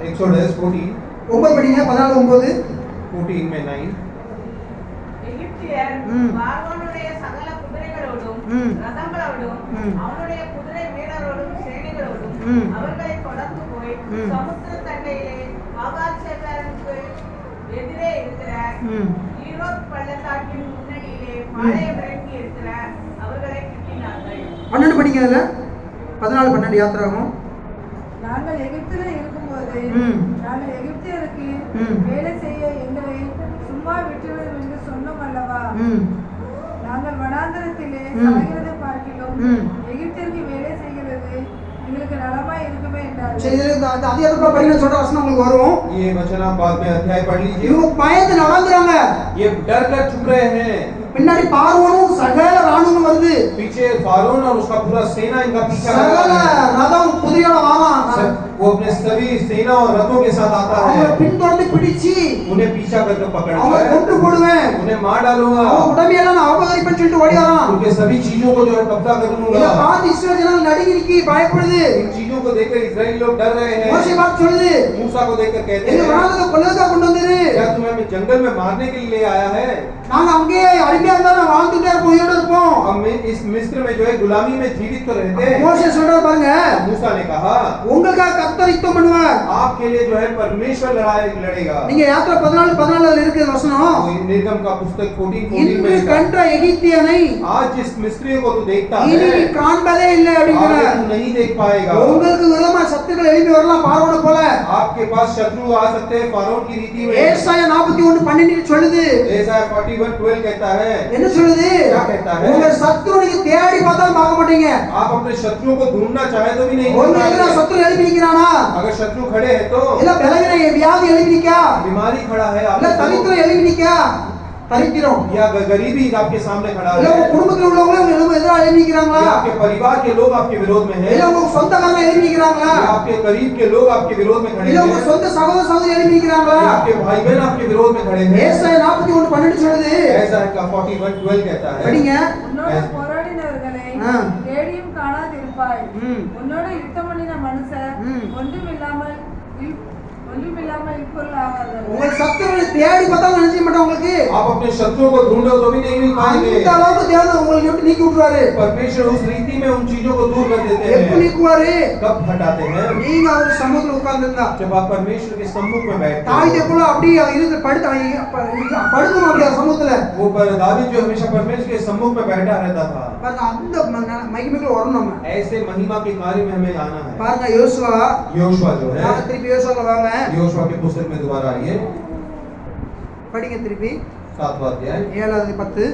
एक्सोडस 14 9 படிங்க 14:9. 14 में 9 எகிப்தியர் ம். பார்வோனுடைய சகல குதிரைகளோடும் ம். ரதங்களோடும் ம். அவனுடைய குதிரை வீரரோடும் சேனைகளோடும் ம். அவர்களை தொடர்ந்து போய் ம். சமுத்திர தண்டையிலே ஆகாசேகருக்கு எதிரே இருக்கிற ம். ஈரோத் பள்ளத்தாக்கின் முன்னணியிலே பாளையம் இறங்கி இருக்கிற அவர்களை கிட்டினார்கள். 12 படிங்க அதுல 14 12 யாத்ராகமம். நாங்கள் எகிப்திலே இருக்கும்போது ம். நாங்கள் எகிப்தியருக்கு ம். வேலை செய்ய எங்களை சும்மா விட்டுவிடும் என்று சொன்னோம் அல்லவா? ம். நாங்கள் வனாந்தரத்திலே ம். சாகிறதை பார்க்கிலும் ம். எகிப்தியருக்கு வேலை செய்கிறது எங்களுக்கு நலமாய் இருக்குமே என்றார்கள். சரி இதுல அந்த அதிகாரத்துல படிங்க சொல்ற வசனம் உங்களுக்கு வரும். ये वचन आप बाद में अध्याय पढ़ लीजिए। இவங்க பயந்து நடந்துறாங்க. ये डर कर चुप रहे हैं। பின்னாடி பார்வோனும் சகல ராணுவம் வருது. पीछे फारोन और उसका पूरा सेना इनका पीछा कर சகல रहा है। ரதம் குதிரையோட வாரான். वो अपने सभी सेना और रथों के साथ आता அவங்க है। பின்தொடர்ந்து பிடிச்சு उन्हें पीछा करके पकड़ அவங்க कर கொண்டு போடுவேன். उन्हें मार डालूंगा। அவங்க உடமையெல்லாம் நான் அபகரிப்பேன்னு சொல்லிட்டு ஓடி வரான். उनके सभी चीजों को जो है कब्जा कर இத लूंगा। பார்த்து இஸ்ரவேல் ஜனங்கள் நடுங்கிருக்கு, பயப்படுது. इन चीजों को देखकर इस्राएली लोग डर रहे மோசே हैं। பார்த்து சொல்லுது, मूसा को देखकर कहते எங்க हैं, வனாந்தரத்தை கொல்றதுக்காக கொண்டு வந்தது. क्या तुम्हें हमें जंगल में मारने के लिए ले आया है? நாங்க அங்கேயே அடிமையா இருந்தா நான் வாழ்ந்துட்டே இருப்போம், உயிரோட இருப்போம். हम इस मिस्र में जो है गुलामी में जीवित तो रहते हैं। மோசே சொல்றாரு பாருங்க, मूसा ने कहा, உங்களுக்காக கர்த்தர் யுத்தம் பண்ணுவார். आपके लिए जो है परमेश्वर लड़ाई लड़ेगा। நீங்க யாத்திரை 14:14 இருக்கு வசனம். तो निर्गम का पुस्तक 14:14 இன்று में लिखा, கண்ட எகிப்தியனை आज जिस मिस्री को तू देखता இனி है நீ காண்பதே இல்லை आगे அப்படிங்கிறார். तू नहीं देख पाएगा। உங்களுக்கு விரோதமா சத்துருக்கள் எழுப்பி வரலாம் பார்வோனை போல. आपके पास शत्रु आ सकते हैं फारोन की रीति में। ஏசாயா 41:12 சொல்லுது. ऐसा 41:12 कहता है, என்ன சொல்லுது? क्या कहता है? உங்க சத்துரு நீங்க தேடி பார்த்தாலும் பார்க்க மாட்டீங்க. आप अपने शत्रुओं को ढूंढना चाहे तो भी नहीं ढूंढ உங்களுக்கு எதிரா पाएंगे। சத்துரு எழுப்பி நிக்கிறானா? अगर शत्रु खड़े हैं तो இல்ல பலவீன வியாதி எழுப்பி நிக்கா? बीमारी खड़ा है, இல்ல आपके தரித்திரம் எழுப்பி நிக்கா? தரித்திரம் या गरीबी आपके सामने खड़ा இல்ல है, உங்க குடும்பத்துல உள்ளவங்க உங்களுக்கு எதிரா எழுப்பி நிக்கிறாங்களா? या आपके परिवार के लोग आपके विरोध में இல்ல हैं, உங்க சொந்தக்காரங்க எழுப்பி நிக்கிறாங்களா? या आपके करीब के लोग आपके विरोध में खड़े இல்ல உங்க हैं, சொந்த சகோதர சகோதரி எழுப்பி நிக்கிறாங்களா? या आपके भाई बहन आपके विरोध में खड़े हैं। ஏசாயா 41:12 சொல்லுது. ऐसा है का 41:12 कहता है, படிங்க. உன்னோட போராடினவர்களை ஆ. தேடியும் காணாதிருப்பாய். ம். உன்னோட யுத்தம் பண்ணின மனுஷர் ம். ஒன்றுமில்லாமல் இல்பொருள் ஆகாதவர்கள். உங்க சத்துருவை தேடி பார்த்தாலும் நினைக்க மாட்டாங்க உங்களுக்கு. आप अपने शत्रुओं को ढूंढो तो भी नहीं मिल पाएंगे। அந்த அளவுக்கு தேவன் உங்களுக்கு எப்படி நீக்கி விட்டுறாரு? परमेश्वर उस रीति में उन चीजों को दूर कर देते எப்படி हैं। நீக்குவாரு? कब हटाते हैं? நீங்க அவர் சமூகத்துல உட்கார்ந்திருந்தா जब आप परमेश्वर के सम्मुख में बैठते தாவீது हैं। போல அப்படியே இருந்து படுக்கணும் அப்படியே சமூகத்துல. वो दावीद जो हमेशा परमेश्वर के सम्मुख में बैठा रहता था। பாருங்க அந்த மகிமைக்குள்ள வரணும் நம்ம. ऐसे महिमा के कार्य में हमें आना है। பாருங்க யோசுவா योशुआ जो है, திருப்பி யோசுவால வாங்க. योशुआ के पुस्तक में दोबारा आइए, படிங்க திருப்பி 7वां अध्याय 7:10.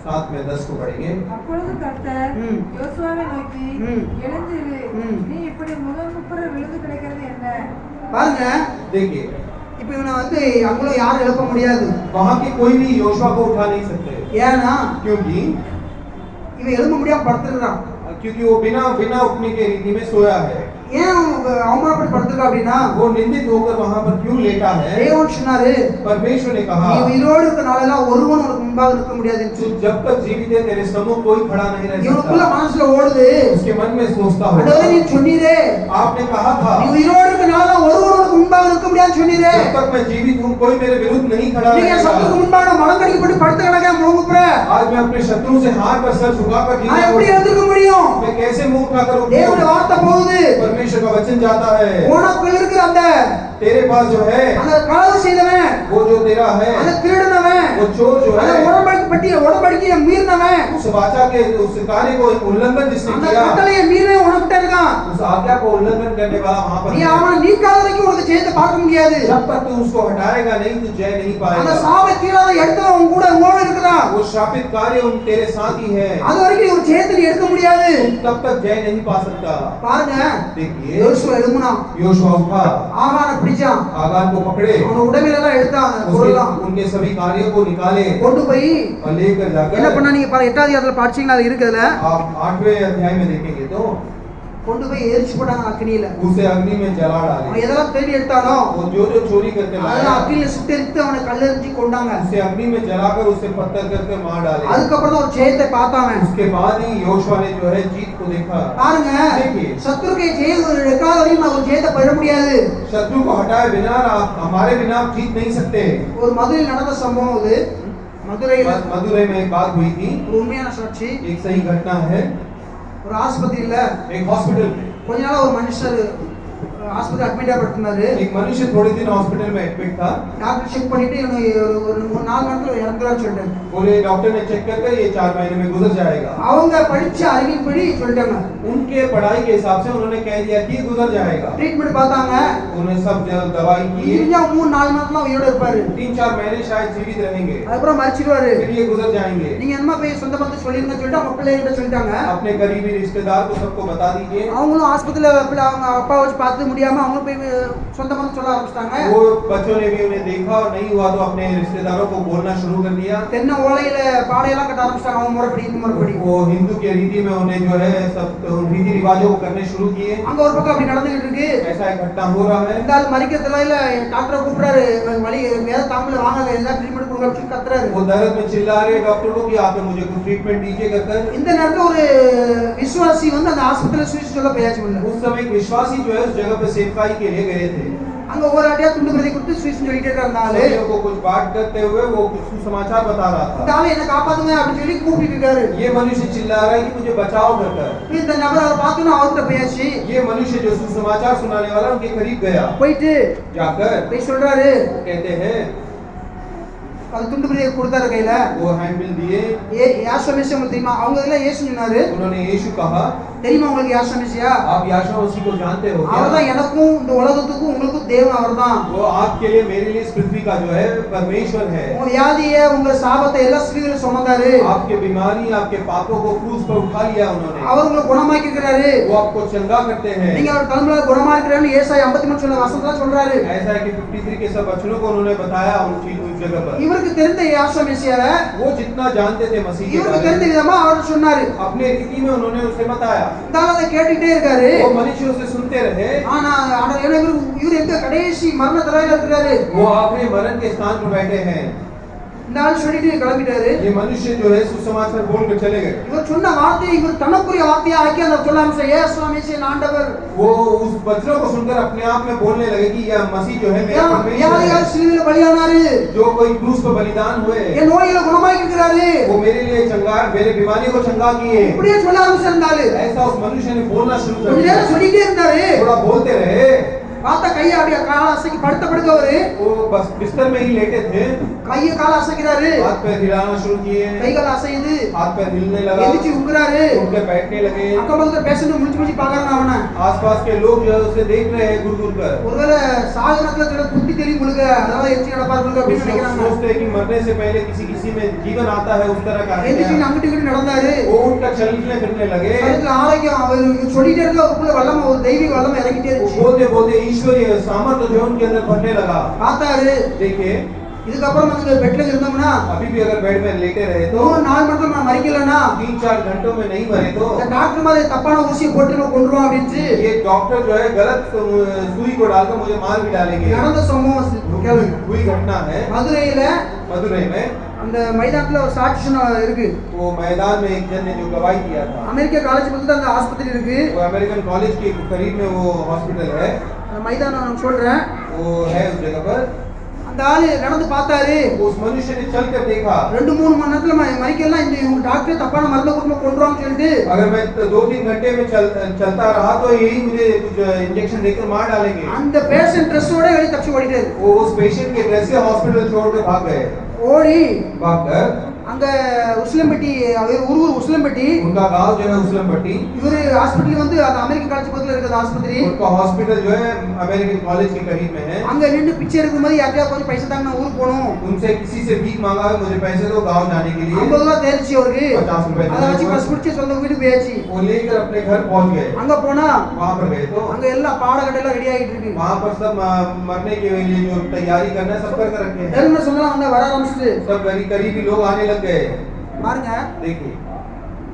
7 में 10 को पढ़ेंगे। அப்பொழுது கர்த்தர் ம். யோசுவாவை நோக்கி ம். எழுந்திரு, ம். நீ இப்படி முகங்குப்புற விழுந்து கிடக்கிறது என்ன? பாருங்க देखिए, இப்போ இவனை அவங்களும் யாரும் எழுப்ப முடியாது. वहां के कोई भी योशुआ को उठा नहीं सकते, ஏன்னா क्योंकि இவன் எழும்ப முடியாம படுத்துறான். वो बिना उठने के रीति में सोया है। ஏன் அவமானப்பட்டு படுத்துறான் அப்படின்னா वो निंदित होकर वहां पर क्यों लेटा है? தேவன் சொன்னாரு परमेश्वर ने कहा நீ உயிரோடு இருக்க நாளெல்லாம் ஒருவன் உனக்கு முன்பாக நிற்க முடியாது तू जब तक जीवित है तेरे सम्मुख कोई खड़ा नहीं रह இவனுக்குள்ள सकता। மனசுல ஓடுது उसके मन में सोचता ஆண்டவரே நீ होगा சொன்னீரே आपने कहा था நீ உயிரோடு இருக்க நாளெல்லாம் ஒருவன் உனக்கு முன்பாக நிற்க முடியாதுன்னு சொன்னீரே जब तक मैं जीवित हूँ कोई मेरे विरुद्ध नहीं खड़ा நீங்க சத்துருக்கு रहेगा। முன்பாக மலங்கடிக்கப்பட்டு படுத்து கிடக்க முழுங்குப்புற आज मैं अपने शत्रु से हाथ पर सर झुकाकर நான் जीवित எப்படி हूँ। எழுந்திருக்க முடியும் मैं कैसे मुंह उठाकर தேவனுடைய उठूं? வார்த்தை போகுது परमेश्वर का वचन जाता है உனக்குள்ள இருக்கிற அந்த तेरे पास जो है அந்த களவு செய்தவன் वो जो तेरा है அந்த திருடனவன் वो चोर जो அந்த है உடன்படிக்கையை மீறினவன் उस वाचा के उस कार्य को उल्लंघन जिसने அந்த किया கட்டளையை மீறினவன் உனக்கிட்ட இருக்கான் उस आज्ञा को उल्लंघन करने वाला वहां पर நீ है। அவனை நீக்காத வரைக்கும் உனக்கு ஜெயத்தை பார்க்க முடியாது जब तक तू उसको हटाएगा नहीं तू जय नहीं அந்த पाएगा। சாவை தீராத எடுத்தவன் உன் கூட உங்களோட இருக்கிறான் वो शापित कार्य उन तेरे साथ ही है அது வரைக்கும் ஒரு ஜெயத்தை நீ எடுக்க முடியாது तब तक जय नहीं पा सकता। பாருங்க देखिए யோசுவா எழும்புனான் योशुआ उठा ஆகான பிடிச்சான் आगान को पकड़े அவன் உடமையில எல்லாம் எடுத்தான் அந்த பொருள்லாம் उनके सभी कार्यों को निकाले கொண்டு போய் और लेकर என்ன जाकर பண்ணா நீங்க 8வது அதிகாரத்துல படிச்சீங்களா அது இருக்குதுல आप 8वें अध्याय में देखेंगे तो கொண்டு போய் எரிச்சு போட்டாங்க அக்னியில उसे अग्नि में जला அவன் डाले। எதெல்லாம் தேடி எடுத்தானோ वो जो जो चोरी करके அதெல்லாம் लाया அக்னியில சுட்டெரித்து அவனை கல்லெறிஞ்சு கொண்டாங்க उसे अग्नि में जलाकर उसे पत्थर करके मार डाले। அதுக்கப்புறம் தான் ஒரு ஜெயத்தை பார்த்தாங்க उसके बाद ही योशुआ ने जो है जीत को देखा। பாருங்க देखिए சத்துருக்கு ஜெயம் எடுக்காத வரையும் நான் ஒரு ஜெயத்தை பெற முடியாது शत्रु को हटाए बिना आप हमारे बिना आप जीत नहीं सकते। ஒரு மதுரையில் நடந்த சம்பவம் இது மதுரையில் मदुरै में एक बात हुई थी, ஒரு உண்மையான சாட்சி एक सही घटना है। ஒரு ஆஸ்பத்திரியில एक हॉस्पिटल में கொஞ்ச நாளா ஒரு மனுஷர் ஆஸ்பத்திரி அட்மிட் ஆகிட்டாரு एक मनुष्य थोड़े दिन हॉस्पिटल में एडमिट था। டாக்டர் செக் பண்ணிட்டு இவனுக்கு ஒரு 4 நாட்கள் இறந்துறான்னு சொல்லிட்டாங்க बोले डॉक्टर ने चेक करके ये 4 महीने में गुजर जाएगा। அவங்க படிச்ச அறிவின்படி சொல்லிட்டாங்க उनके पढ़ाई के हिसाब से उन्होंने कह दिया कि गुजर जाएगा। ட்ரீட்மெண்ட் பார்த்தாங்க उन्होंने सब दवाई की, இன்னும் 3-4 நாட்கள் உயிரோட இருப்பாரு 3-4 महीने शायद जीवित रहेंगे, அதுக்கப்புறம் மரிச்சிடுவாரு फिर ये गुजर जाएंगे। நீங்க என்னமா போய் சொந்த பந்தத்தை சொல்லிருங்க சொல்லிட்டு அவங்க பிள்ளைகிட்ட சொல்லிட்டாங்க अपने करीबी रिश्तेदार को सबको बता दीजिए। அவங்களும் ஆஸ்பத்திரியில அவங்க அப்பா வச்சு பார்த்து முடியாம அவங்க போய் சொந்த பந்தம் சொல்ல ஆரம்பிச்சிட்டாங்க वो बच्चों ने भी उन्हें देखा और नहीं हुआ तो अपने रिश्तेदारों को बोलना शुरू कर दिया। தென்னை ஓலையில பாடையெல்லாம் கட்ட ஆரம்பிச்சிட்டாங்க அவங்க முறைப்படி இந்த முறைப்படி वो हिंदू के रीति में उन्हें जो है सब रीति रिवाजों को करने शुरू किए। அங்க ஒரு பக்கம் அப்படி நடந்துகிட்டு இருக்கு ऐसा एक घटना हो रहा है। இந்த ஆள் மறிக்கிறதுல இல்ல டாக்டரை கூப்பிடுறாரு வழி வேற தாம்பல வாங்க எல்லா ட்ரீட்மெண்ட் கொடுங்க அப்படின்னு கத்துறாரு वो दर्द में चिल्ला रहे डॉक्टर को कि आप मुझे कुछ ट्रीटमेंट दीजिए कर। இந்த நேரத்துல ஒரு விசுவாசி வந்து அந்த ஆஸ்பத்திரியில சுவிச்சு சொல்ல போயாச்சு உள்ள उस समय एक विश्वासी जो है उस जगह पे सेवकाई के लिए गए थे। அங்க ஒரு ஆட்டியா துண்டு பிரதி கொடுத்து சுவிச்சு சொல்லிட்டே இருந்தாலே सभी को कुछ बात करते हुए वो सुसमाचार बता रहा இந்த था। ஆளு என்ன காப்பாத்துங்க அப்படின்னு சொல்லி கூப்பிட்டு இருக்காரு ये मनुष्य चिल्ला रहा है कि मुझे बचाओ कर। இந்த நபர் அவர் பார்த்தோன்னா அவர்கிட்ட போயாச்சு ये मनुष्य जो सुसमाचार सुनाने वाला उनके करीब गया, போயிட்டு जाकर போய் சொல்றாரு कहते हैं, அது துண்டு பிரதி கொடுத்தாரு கையில वो हैंडबिल दिए। யாசோ மெசியா உங்களுக்கு தெரியுமா அவங்க இதுல இயேசு சொன்னாரு उन्होंने यीशु कहा, தெரியுமா உங்களுக்கு யாசோ மெசியா आप याशा मसीह को जानते हो क्या? அவர்தான் எனக்கும் இந்த உலகத்துக்கும் உங்களுக்கும் தேவன் அவர்தான் वो आपके लिए मेरे लिए इस पृथ्वी का जो है परमेश्वर है। உங்க வியாதியை உங்க சாபத்தை எல்லாம் சிலுவையில சுமந்தாரு आपके बीमारी आपके पापों को क्रूस पर उठा लिया उन्होंने। அவர் உங்களை குணமாக்கி இருக்கிறாரு वो आपको चंगा करते हैं। நீங்க அவர் தலைமுறை குணமா இருக்கிறான்னு ஏசாயா 53 சொல்ல வசனத்துல சொல்றாரு ऐसा है कि 53 के सब वचनों को उन्होंने बताया उस जगह पर। இவருக்கு தெரிந்த யாசோ மெசியாவை वो जितना जानते थे मसीह के இவருக்கு बारे தெரிந்த में, விதமா அவர் சொன்னாரு अपने रीति में उन्होंने उसे बताया। இந்த ஆள் அதை கேட்டுட்டே இருக்காரு वो मनुष्य उसे सुनते रहे। ஆனா இவர் எங்க கடைசி மரண தரையில இருக்கிறாரு वो आखिरी मरण के स्थान पर बैठे हैं। இந்த ஆள் சொல்லிட்டு கிளம்பிட்டாரு ये मनुष्य जो है सुसमाचार बोलकर चले गए। இவர் சொன்ன வார்த்தையை இவர் தனக்குரிய வார்த்தையா ஆக்கி அந்த சொல்ல ஆரம்பிச்ச ஏசுவா மெசியா ஆண்டவர் वो उस वचनों को सुनकर अपने आप में बोलने लगे कि यह मसीह जो है मेरा परमेश्वर வியாதியால் है, சிலுவையில பலியானாரு जो कोई क्रूस पर बलिदान हुए। என் நோயில குணமாக்கி இருக்கிறாரு वो मेरे लिए चंगा, मेरे बीमारी को चंगा किए। இப்படியே சொல்ல ஆரம்பிச்சிருந்தாரு ऐसा उस मनुष्य ने बोलना शुरू कर கொஞ்ச दिया। நேரம் சொல்லிட்டே இருந்தாரு थोड़ा बोलते रहे। பார்த்தா கையை அப்படியே கால அசைக்கி படுத்த அவரு वो बस बिस्तर में ही लेटे थे। கையை கால அசைக்கிறாரு हाथ पैर हिलाना शुरू किए, கை கால அசையுது हाथ पैर हिलने लगा, எந்திரிச்சு உட்காராரு उठकर बैठने लगे। அக்கம் பக்கத்துல பேஷண்ட் முடிச்சு முடிச்சு பாக்குறாங்க அவனை आसपास के लोग जो है उसे देख रहे हैं घूर घूर कर। ஒருவேளை சாகனத்துல சில புத்தி தெரியும் முழுக்க அதனால எந்திரிச்சு நடப்பாரு முழுக்க कुछ அப்படின்னு लोग நினைக்கிறாங்க सोचते हैं कि मरने से पहले किसी किसी में जीवन आता है, उस तरह का है எந்திரிச்சு क्या? அங்கிட்டு இங்கிட்டு நடந்தாரு वो उठकर चलने फिरने लगे। சரீரத்துல ஆரோக்கியம் அவர் சொல்லிட்டே இருக்க அவருக்குள்ள வல்லமை ஒரு தெய்வீக வல்லமை இறங்கிட்டே वो இருந்துச்சு बोलते बोलते ईश्वरीय सामर्थ्य जो उनके अंदर भरने लगा। பார்த்தாரு देखिए இதுக்கப்புறம் நாங்க பெட்ல இருந்தோம்னா अभी भी अगर बेड में लेटे रहे तो 3-4 மணி நேரம் நான் மறிக்கலனா 3-4 घंटों में नहीं मरे तो இந்த டாக்டர் மாதிரி தப்பான ஊசியை போட்டு நம்ம கொன்றுவோம் அப்படினு ये डॉक्टर जो है गलत सुई को डालकर मुझे मार भी डालेंगे। நடந்த சம்பவம் கேளுங்க. हुई घटना है மதுரையில मदुरई में। அந்த மைதானத்துல ஒரு சாட்சி இருக்கு. वो मैदान में एक जन ने जो गवाही दिया था। அமெரிக்கா காலேஜ் பக்கத்துல அந்த ஆஸ்பத்திரி இருக்கு. वो अमेरिकन कॉलेज के करीब में वो हॉस्पिटल है। அந்த மைதானம் நான் சொல்றேன். वो है उस जगह पर। அந்த ஆளு நடந்து பார்த்தாரு. उस मनुष्य ने चलकर देखा। 2-3 மணி நேரத்துல மறிக்கலாம் இந்த இவங்க டாக்டர் தப்பான மருந்து கொடுத்து கொன்றுவாங்க சொல்லிட்டு अगर मैं 2-3 घंटे में चलता रहा तो यही मुझे कुछ इंजेक्शन देकर मार डालेंगे। அந்த பேஷண்ட் ட்ரெஸ்ஸோட வெளிய தப்பிச்சு ஓடிட்டாரு. वो उस पेशेंट के ड्रेस से हॉस्पिटल छोड़कर भाग गए। ஓடி भागकर அங்க உஸ்லம்பட்டி அவர் ஊர் உஸ்லம்பட்டி उनका गांव जो है उस्लमपट्टी। இவரு ஹாஸ்பிடல் வந்து அந்த அமெரிக்கன் காலேஜ் பக்கத்துல இருக்கிற ஆஸ்பத்திரி. उनका हॉस्पिटल जो है अमेरिकन कॉलेज के करीब में है। அங்க நின்னு பிச்சை எடுக்கும்போது யார்கிட்டயா கொஞ்சம் பைசா தாங்க நான் ஊருக்கு போணும். उनसे किसी से भीख मांगा मुझे पैसे दो गांव जाने के लिए। 50 ரூபாய் தேர்ச்சி அவருக்கு. 50 रुपए அத வச்சு பஸ் பிடிச்சு சொந்த வீட்டுக்கு போயாச்சு. वो लेकर अपने घर पहुंच गए। அங்க போனா वहां पर गए तो அங்க எல்லா பாடகட்ட எல்லாம் ரெடி ஆயிட்டு இருக்கு. वहां पर सब मरने के लिए जो तैयारी करना है सब करके रखे हैं। எல்லாரும் சொன்னா வந்து வர ஆரம்பிச்சிட்டு सब करीबी लोग आने लग गए। பாருங்க देखिए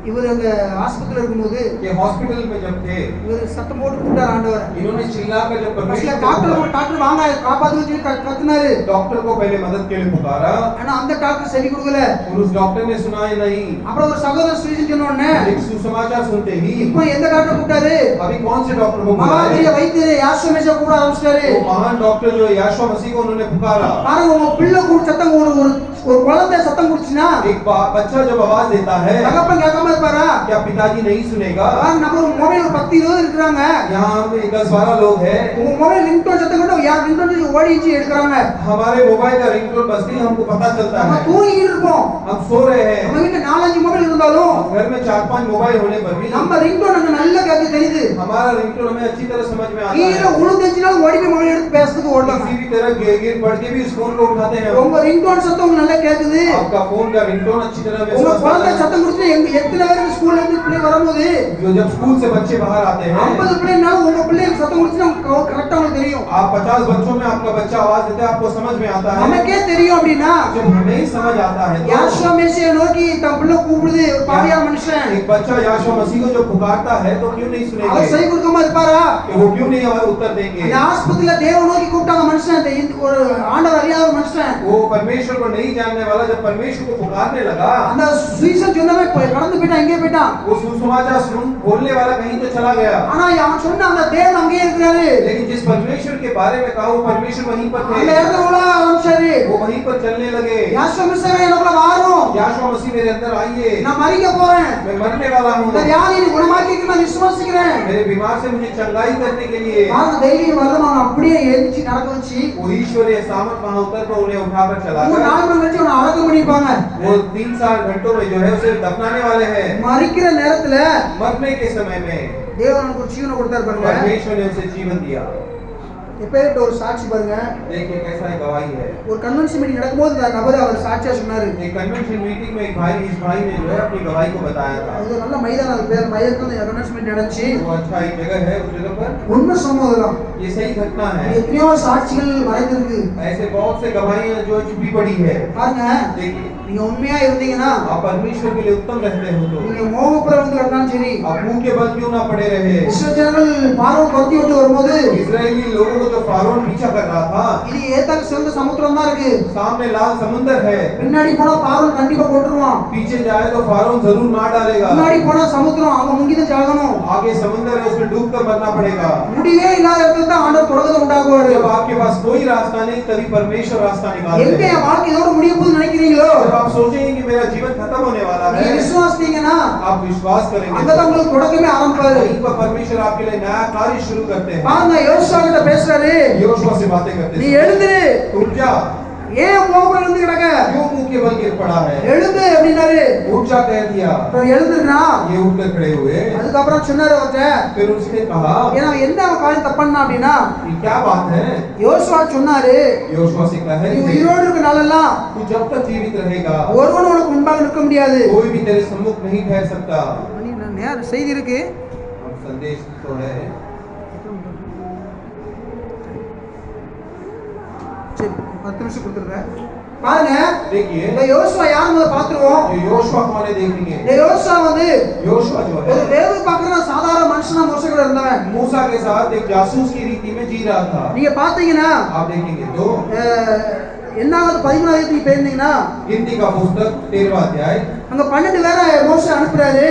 இவர் அங்க ஆஸ்பத்திரியில இருக்கும்போது ये हॉस्पिटल में जब थे இவர் சத்தம் போட்டு கூப்பிட்டார் ஆண்டவரை. इन्होंने चिल्लाकर जब பஸ்ல परमेश्वर டாக்டர் வாங்க காப்பாத்துன்னு சொல்லி கத்துனாரு. डॉक्टर को पहले मदद के लिए पुकारा ஆனா அந்த டாக்டர் செவி கொடுக்கல. और उस डॉक्टर ने सुना ही नहीं। அப்புறம் ஒரு சகோதரர் சுவிசேஷம் சொன்ன உடனே एक सुसमाचार सुनते ही இப்போ எந்த டாக்டர் கூப்பிட்டாரு? अभी कौन से डॉक्टर को மகாபெரிய बुलाया? வைத்தியர் யாசோமேஷா கூப்பிட ஆரம்பிச்சிட்டாரு. वो महान डॉक्टर जो यीशु मसीह को उन्होंने पुकारा। பாருங்க உங்க பிள்ளை கூட சத்தம் ஒரு குழந்தை சத்தம் குடிச்சுனா एक बच्चा जब आवाज देता है தகப்பன் கேட்காம இருப்பாரா? क्या पिताजी नहीं सुनेगा? பாருங்க நம்ம ஒரு மொபைல் 10-20 இருக்காங்க. यहाँ पे 10-12 लोग हैं। உங்க மொபைல் ரிங்டோன் சத்தம் கூட யார் ரிங்டோன் ஓடிச்சு எடுக்கறாங்க. हमारे मोबाइल का रिंगटोन बजते ही हमको पता चलता நம்ம है। தூங்கிட்டு இருப்போம். हम सो रहे हैं। நம்ம வீட்ல 4-5 மொபைல் இருந்தாலும் घर में 4-5 मोबाइल होने पर भी நம்ம ரிங்டோன் அங்க நல்லா கேட்க தெரியுது. हमारा रिंगटोन हमें अच्छी तरह समझ में आता கீழ है। உளுந்துச்சுனாலும் ஓடி போய் மொபைல் எடுத்து பேசுறதுக்கு ஓடலாம். किसी भी तरह गिर पड़ के भी उस फोन को उठाते हैं। உங்க ரிங்டோன் சத்தம் உங்களுக்கு நல்லா கேக்குது. आपका फोन का रिंगटोन अच्छी तरह உங்க महसूस குழந்தை होता है। சத்தம் குடிச்சு எத்தனை பேருக்கு ஸ்கூல்ல இருந்து பிள்ளை வரும்போது जो जब स्कूल से बच्चे बाहर आते हैं 50 பிள்ளைனாலும் உங்க பிள்ளைக்கு சத்தம் குடிச்சுனா கரெக்ட்டா உங்களுக்கு தெரியும். आप 50 बच्चों में आपका बच्चा आवाज देता है आपको समझ में आता है। நமக்கே தெரியும் அப்படினா जब हमें ही समझ आता है तो யாசோமேஷை நோக்கி தன் பிள்ளை கூப்பிடுது ஒரு பாவியான மனுஷன். एक बच्चा यीशु मसीह को जो पुकारता है तो क्यों नहीं அவர் सुनेंगे? செவி கொடுக்காம இருப்பாரா? कि वो क्यों नहीं हमारा उत्तर देंगे? அந்த ஆஸ்பத்திரியில தேவனை நோக்கி கூப்பிட்டாங்க மனுஷன். ஒரு ஆண்டவர் அறியாத ஒரு மனுஷன். वो परमेश्वर को नहीं जानने वाला जब परमेश्वर को पुकारने लगा அந்த சுவிசேஷம் சொன்னவன் கடந்து போயிட்டான். எங்கே போயிட்டான்? वो सुसमाचार बोलने वाला कहीं तो चला गया। ஆனா அவன் சொன்ன அந்த தேவன் அங்கேயே இருக்கிறாரு. लेकिन जिस परमेश्वर के बारे में कहा वो परमेश्वर वहीं पर அந்த थे। இடத்துல உலா ஆரம்பிச்சாரு. वो वहीं पर चलने लगे। யாசோமேஷை எனக்குள்ள வாரும். यीशु मसीह मेरे अंदर आइए। நான் மரிக்க போறேன். मैं मरने वाला हूँ। இந்த வியாதியை குணமாக்கிக்க நான் விசுவாசிக்கிறேன். मेरे बीमार से मुझे चंगाई करने के लिए பாருங்க தைரியம் வரணும். அவன் அப்படியே எழுந்திச்சு நடக்க வச்சு वो ईश्वरीय सामर्थ वहां उतर कर उन्हें उठाकर चला ஒரு गया। 4 மணி நேரம் அவனை அடக்கம் பண்ணிப்பாங்க. वो 3-4 घंटों में जो है उसे दफनाने वाले हैं। மரிக்கிற நேரத்துல मरने के समय में தேவன் நமக்கு ஒரு ஜீவனை கொடுத்தார் பாருங்க. परमेश्वर ने उसे जीवन दिया। எப்பேர்ட்ட ஒரு சாட்சி பாருங்க. देखिए कैसा एक गवाही है। ஒரு கன்வென்ஷன் மீட்டிங் நடக்கும்போது அந்த நபர் அவர் சாட்சியா சொன்னாரு. एक कन्वेंशन मीटिंग में इस भाई ने जो है अपनी गवाही को बताया था। அது நல்ல மைதானம். அது பேர் மையத்துல அந்த கன்வென்ஷன் மீட்டிங் நடந்துச்சு. वो अच्छा एक जगह है उस जगह पर உண்மை சம்பவம் ये सही घटना है। எத்தனையோ சாட்சிகள் மறைந்திருக்கு. ऐसे बहुत से गवाहियां जो छुपी पड़ी है। பாருங்க देखिए நீங்க உண்மையா இருந்தீங்கன்னா आप परमेश्वर के लिए उत्तम रहते हो तो நீங்க மோகப்புறம் வந்து கட்டினாலும் சரி आप मुंह के बल क्यों ना पड़े रहे। இஸ்ரவேல் ஜனங்கள் பார்வோன் துரத்தி விட்டு வரும்போது इजरायली लोगों को जो फारोन पीछा कर रहा था இது ஏத்தாக்கு சிறந்த சமுத்திரம் தான் இருக்கு. सामने लाल समुंदर है। பின்னாடி போனா பார்வோன் கண்டிப்பா கொன்றுவான். पीछे जाए तो फारोन जरूर मार डालेगा। முன்னாடி போனா சமுத்திரம் அவங்க முங்கிதான் சாகணும். आगे समुंदर है उसमें डूब कर मरना पड़ेगा। முடிவே இல்லாத இடத்துல தான் ஆண்டவர் தொடர்ந்து உண்டாக்குவாரு. जब आपके पास कोई रास्ता नहीं तभी परमेश्वर रास्ता निकालते எங்க हैं। என் வாழ்க்கை இதோட முடிய போகுதுன்னு நினைக்கிறீங்களோ जब आप सोचेंगे कि मेरा जीवन खत्म होने वाला நீங்க है விசுவாசித்தீங்கன்னா आप विश्वास करेंगे அங்கதான் உங்களுக்கு தொடக்கமே ஆரம்பிப்பாரு. वहीं पर परमेश्वर आपके लिए नया कार्य शुरू करते हैं। பாருங்க யோசுவா கிட்ட பேசுறாரு. यहोशू से बातें करते நீ हैं எழுந்துரு. उठ जा। ஏன் மோகப்புறம் இருந்து கிடக்க? क्यों मुंह के बल गिर पड़ा है? எழுந்து அப்படின்னாரு. उठ जा कह दिया। இப்ப எழுந்துருனா ये उठकर खड़े हुए। அதுக்கப்புறம் சொன்னாரு ஒருத்தர். फिर उसने कहा ஏன்னா என்ன அவன் காரியம் தப்பானா அப்படின்னா ये क्या बात है? யோசுவா சொன்னாரு यहोशू से कहा நீ உயிரோடு இருக்க நாளெல்லாம் तू जब तक जीवित रहेगा ஒருவன் உனக்கு முன்பாக நிற்க முடியாது. कोई भी तेरे सम्मुख नहीं ठहर सकता। நேரம் செய்தி இருக்கு. अब संदेश तो है। சரி 10 நிமிஷம் கொடுத்துருங்க. பாருங்க देखिए இந்த யோசுவா யாருன்னு பாத்துருவோம். ये योशुआ कौन है देखेंगे। இந்த யோசுவா வந்து योशुआ जो ஒரு है வேவு பார்க்குற சாதாரண மனுஷனா மோசே கூட இருந்தவன். मूसा के साथ एक जासूस की रीति में जी रहा था। நீங்க பாத்தீங்கன்னா आप देखेंगे तो என்னாவது 13வது போயிருந்தீங்கன்னா गिनती का पुस्तक 13वां अध्याय அங்க 12 பேரை மோசே அனுப்புறாரு.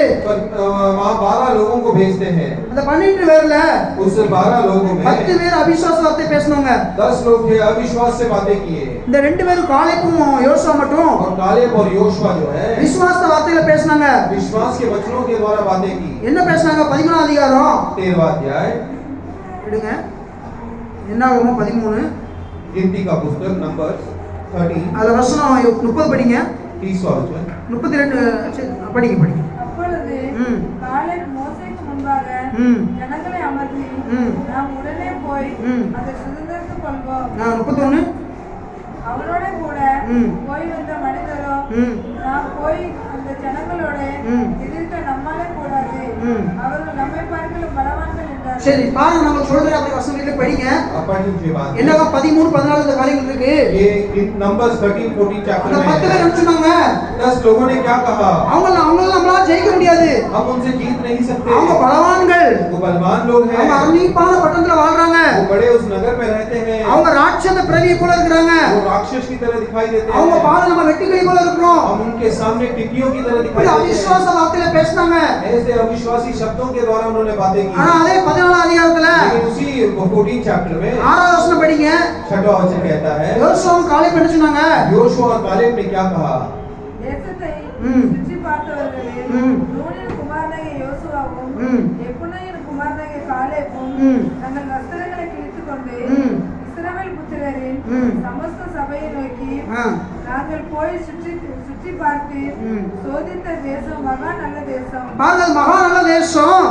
वहाँ 12 लोगों को भेजते हैं। அந்த 12 பேர்ல उस 12 लोगों में 10 பேர் அவிசுவாச வார்த்தை பேசினவங்க. 10 लोग थे अविश्वास से बातें किए இந்த 2 பேரும் காலேபும் யோசுவா மட்டும் और कालेब और योशुआ जो है விசுவாச வார்த்தையில பேசினாங்க. विश्वास के वचनों के द्वारा बातें की। என்ன பேசினாங்க? 13ஆம் அதிகாரம் 13वां अध्याय எடுங்க. என்னாகுமோ 13 गिनती का पुस्तक नंबर 13 அதுல வசனம் 30 படிங்க. 30वां वचन 32 படிங்க படிங்க. அப்பொழுது ம். காலேப் மோசேக்கு முன்பாக ம். ஜனங்களை அமர்த்தி ம். நாம் உடனே போய் ம். அதை சுதந்திரத்துக் கொள்வோம். 31 அவரோட கூட ம். போய் வந்த மனிதரோ ம். நாம் போய் அந்த ஜனங்களோட ம். எதிர்க்க நம்மாலே கூடாது, ம். அவர்கள் நம்மை பார்க்கலும் பலவான்கள் என்றார். சரி பாருங்க, நம்ம சொல்ற அப்படி வசனங்களை படிங்க. आप पढ़ लीजिए बात। என்னங்க 13 14 இந்த காரியங்கள் இருக்கு. ये नंबर्स 13 14 चैप्टर அந்த में 10 பேர் है। என்ன சொன்னாங்க? 10 लोगों ने क्या कहा? அவங்க நம்மளால ஜெயிக்க முடியாது. हम उनसे जीत नहीं सकते। அவங்க பலவான்கள். वो बलवान लोग हैं। அவங்க அருணிப்பான பட்டணத்துல வாழ்றாங்க. वो बड़े उस नगर में रहते हैं। அவங்க ராட்சத பிரதியை போல இருக்காங்க. वो राक्षस की तरह दिखाई देते அவங்க हैं। பாரு நம்ம வெட்டிக்கிளி போல இருக்கிறோம். हम उनके सामने टिड्डियों की तरह दिखाई இப்படி देते அவிசுவாச हैं। வார்த்தையில பேசினாங்க. ऐसे अविश्वासी शब्दों के द्वारा उन्होंने बातें की। ஆனா அதே 14 அதிகாரத்துல लेकिन उसी 14 चैप्टर में 6வது வசனம் படிங்க. 6वां वचन कहता है யோசுவாவும் காலேப் என்ன சொன்னாங்க? योशुआ और कालेब ने क्या कहा? தேசத்தை ம். சுற்றி பார்த்தவர்களே, ம். நூனின் குமாரனாகிய யோசுவாவும் ம். எப்புன்னையின் குமாரனாகிய காலேபும் ம். தங்கள் வஸ்திரங்களை கிழித்துக் கொண்டு ம். இஸ்ரவேல் புத்திரரின் ம். சமஸ்த சபையை நோக்கி, ஆ. நாங்கள் போய் சுற்றி பார்த்து ம். சோதித்த தேசம் மகா நல்ல தேசம். பாருங்க, அது மகா நல்ல தேசம்.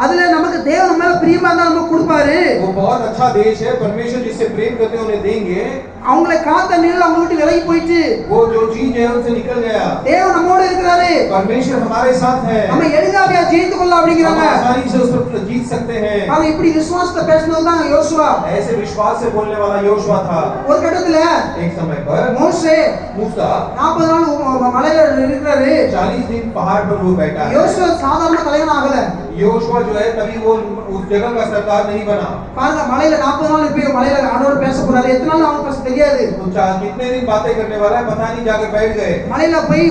அதுல நமக்கு தேவன் நம்ம மேல பிரியமா இருந்தா நமக்கு கொடுப்பாரு. वो बहुत अच्छा देश है। परमेश्वर जिससे प्रेम करते हैं उन्हें देंगे। அவங்களை காத்த நிழல் அவங்க விட்டு விலகி போயிட்டு वो जो चीज है उनसे निकल गया। தேவன் நம்மோட இருக்கிறாரு. परमेश्वर हमारे साथ है। நம்ம எளிதாக ஜெயித்து கொள்ள हम அப்படிங்கறாங்க. आसानी से उस पर जीत सकते हैं। பாருங்க, இப்படி விசுவாசத்தை பேசினது தான் யோசுவா. ऐसे विश्वास से बोलने वाला योशुआ था। ஒரு கட்டத்துல एक समय पर மோசே मूसा 40 நாள் மலையில இருக்கிறாரு. 40 दिन पहाड़ पर वो बैठा है। யோசுவா சாதாரண தலைவன் ஆகல. योशुआ जो है तभी वो उस जगह का सरदार नहीं बना। பாருங்க, மலையில 40 நாள் போய் மலையில ஆண்டவர் பேச போறாரு. எத்தனை நாள் அவனுக்கு தெரியாது. कितने दिन बातें करने वाला है पता नहीं, जाकर बैठ गए। மலையில போய்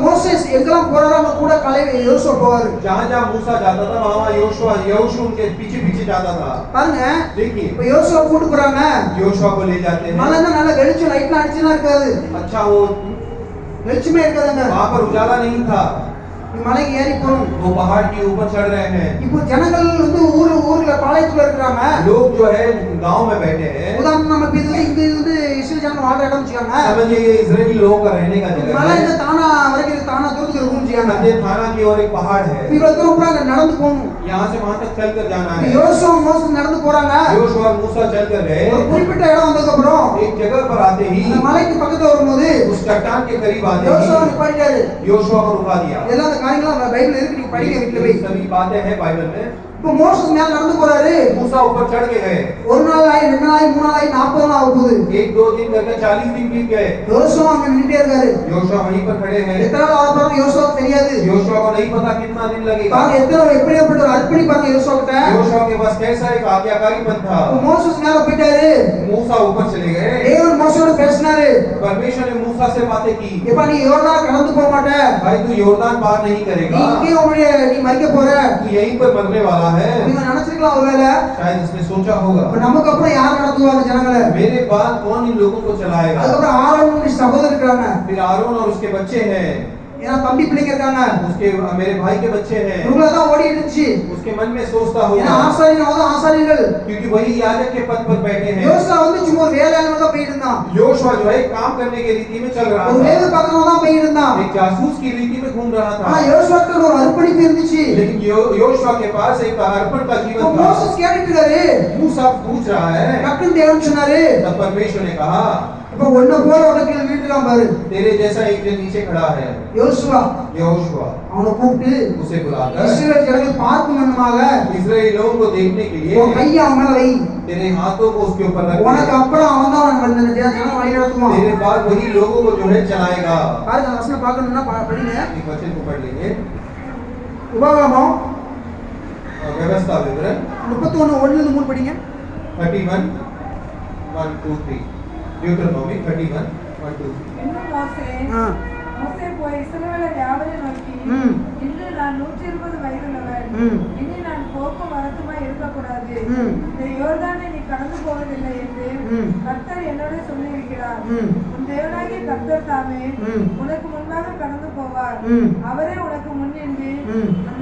மோசே எங்கெல்லாம் போறாரோ அங்க கூட யோசுவா போவாரு. जहाँ मूसा जाता था वहाँ यहोशू उनके पीछे पीछे जाता था। பாருங்க, देखिए இப்ப யோசுவா கூட்டு போறாங்க. योशुआ को ले जाते हैं। மலைன்னா நல்ல வெளிச்சம், லைட்லாம் அடிச்சுலாம் இருக்காது. अच्छा वो வெளிச்சமே இருக்காதுங்க. वहाँ पर उजाला नहीं था। மலைக்கு ஏறி போறோம். वो पहाड़ के ऊपर चढ़ रहे हैं। இப்போ ஜனங்கள் வந்து ஊர்ல பாளையத்துல இருக்காங்க. लोग जो है गांव में बैठे हैं। உதாரணம் நம்ம இங்க இருந்து இஸ்ரேல் ஜனங்கள் வாழ்ற இடம் வச்சுக்காங்க. समझिए ये इजरायली लोगों का रहने का जगह மலை है। இந்த தானா வரைக்கும் தானா தூரத்துக்கு இருக்கும் வச்சுக்காங்க. नदी थाना की ओर एक पहाड़ है। இவ்வளவு தூரம் கூட நடந்து போகணும். यहाँ से वहाँ तक चलकर जाना है। யோசுவா மோசே நடந்து போறாங்க. योशुआ और मूसा चलकर गए। ஒரு குறிப்பிட்ட இடம் வந்ததுக்கு அப்புறம் एक जगह पर आते ही அந்த மலைக்கு பக்கத்துல வரும்போது उस चट्टान के करीब आते யோசுவா ही நிப்பாட்டிட்டாரு. योशुआ को रुका दिया। இதெல்லாம் அந்த காரியங்கள்லாம் பைபிள்ல இருக்கு, நீங்க படிங்க வீட்ல போய். सभी बातें हैं बाइबल में। இப்போ மோசே மேல நடந்து போறாரு. मूसा ऊपर चढ़ के गए। ஒரு நாள் ஆயி, 2 நாள் ஆயி, 3 நாள் ஆயி, 40 நாள் ஆகுது. 1-2 दिन करके 40 दिन बीत गए। யோசுவா அங்க நின்னுட்டே இருக்காரு. योशुआ वहीं पर खड़े हैं। எத்தனை நாள் ஆக போறோம் யோசுவாவுக்கு தெரியாது. योशुआ को नहीं पता कितना दिन लगेगा। பாருங்க, எப்படியாப்பட்ட ஒரு அர்ப்பணிப்பாங்க யோசுவா கிட்ட. योशुआ के पास कैसा एक आज्ञाकारीपन था। இப்போ மோசே மேல போயிட்டாரு. मूसा ऊपर चले गए। தேவன் மோசேயோட பேசினாரு. परमेश्वर ने मूसा से बातें की। எப்ப நீ யோர்தான் கடந்து போக மாட்ட. भाई तू योर्दान पार नहीं நீ करेगा। இங்கே நீ மரிக்க போற. तू यहीं पर मरने वाला है। நீங்க நினைச்சிருக்கலாம் ஒருவேளை. शायद इसने सोचा होगा இப்ப நமக்கு அப்புறம் யார் நடத்துவாங்க ஜனங்களை? मेरे बाद कौन इन लोगों को चलाएगा। அதுக்கப்புறம் ஆரோன் சகோதரர் இருக்காங்க. फिर आरोन और उसके बच्चे हैं। ஏன்னா தம்பி பிள்ளைங்க இருக்காங்க. उसके मेरे भाई के बच्चे हैं। இவங்கள தான் ஓடி இருந்துச்சு. उसके मन में सोचता ஏன்னா होगा ஆசாரியர்கள் क्योंकि वही याजक के पद पर बैठे हैं। யோசுவா வந்து சும்மா ஒரு வேலையாளனா தான் போயிட்டு இருந்தான். योशुआ जो है काम करने की रीति में चल रहा ஒரு था। வேலை பார்க்கறவனா தான் போயிட்டு இருந்தான். एक जासूस की रीति में घूम रहा ஆனா था। யோசுவாக்கு ஒரு அர்ப்பணிப்பு இருந்துச்சு. लेकिन योशुआ के पास एक अर्पण का இப்போ जीवन था। மோசஸ் கேட்டுட்டு இருக்காரு. मूसा पूछ रहा है। டக்குன்னு தேவன் சொன்னாரு, तब परमेश्वर ने कहा இப்போ ஒன்ன போல உனக்கு வீட்டுக்கான் பாரு तेरे जैसा एक जन नीचे खड़ा है யோசுவா यहोशुआ அவனை கூப்பிட்டு उसे बुलाकर இஸ்ரவேல் ஜனங்கள் பார்க்கும் மன்னமாக इस्राएली लोगों को देखने के लिए உன் கையை அவன் மேல வை तेरे हाथों को उसके ऊपर रख உனக்கு அப்புறம் அவன் தான் அவன் இந்த ஜனம் வழி நடத்துவான் तेरे बाद वही लोगों को जो है चलाएगा பாருங்க அந்த வசனம் பார்க்கணும்னா படிங்க एक वचन को पढ़ लेंगे உபாகமம் व्यवस्था विवरण 31 1 ல 3 படிங்க 31 1 2 3 ड्यूटरनॉमी 31 1 2 3 இன்னும் மோசே போய் இஸ்ரவேலர் யாவரையும் நோக்கி ம். இன்று நான் 120 வயதுள்ளவன் ம். இனி நான் போக்கும் வரத்துமாய் இருக்கக்கூடாது ம். இந்த யோர்தானை நீ கடந்து போவதில்லை என்று ம். கர்த்தர் என்னோட சொல்லியிருக்கிறார் ம். உன் தேவனாகிய கர்த்தர் தாமே ம். உனக்கு முன்பாக கடந்து போவார் ம். அவரே உனக்கு முன்னின்று ம். அந்த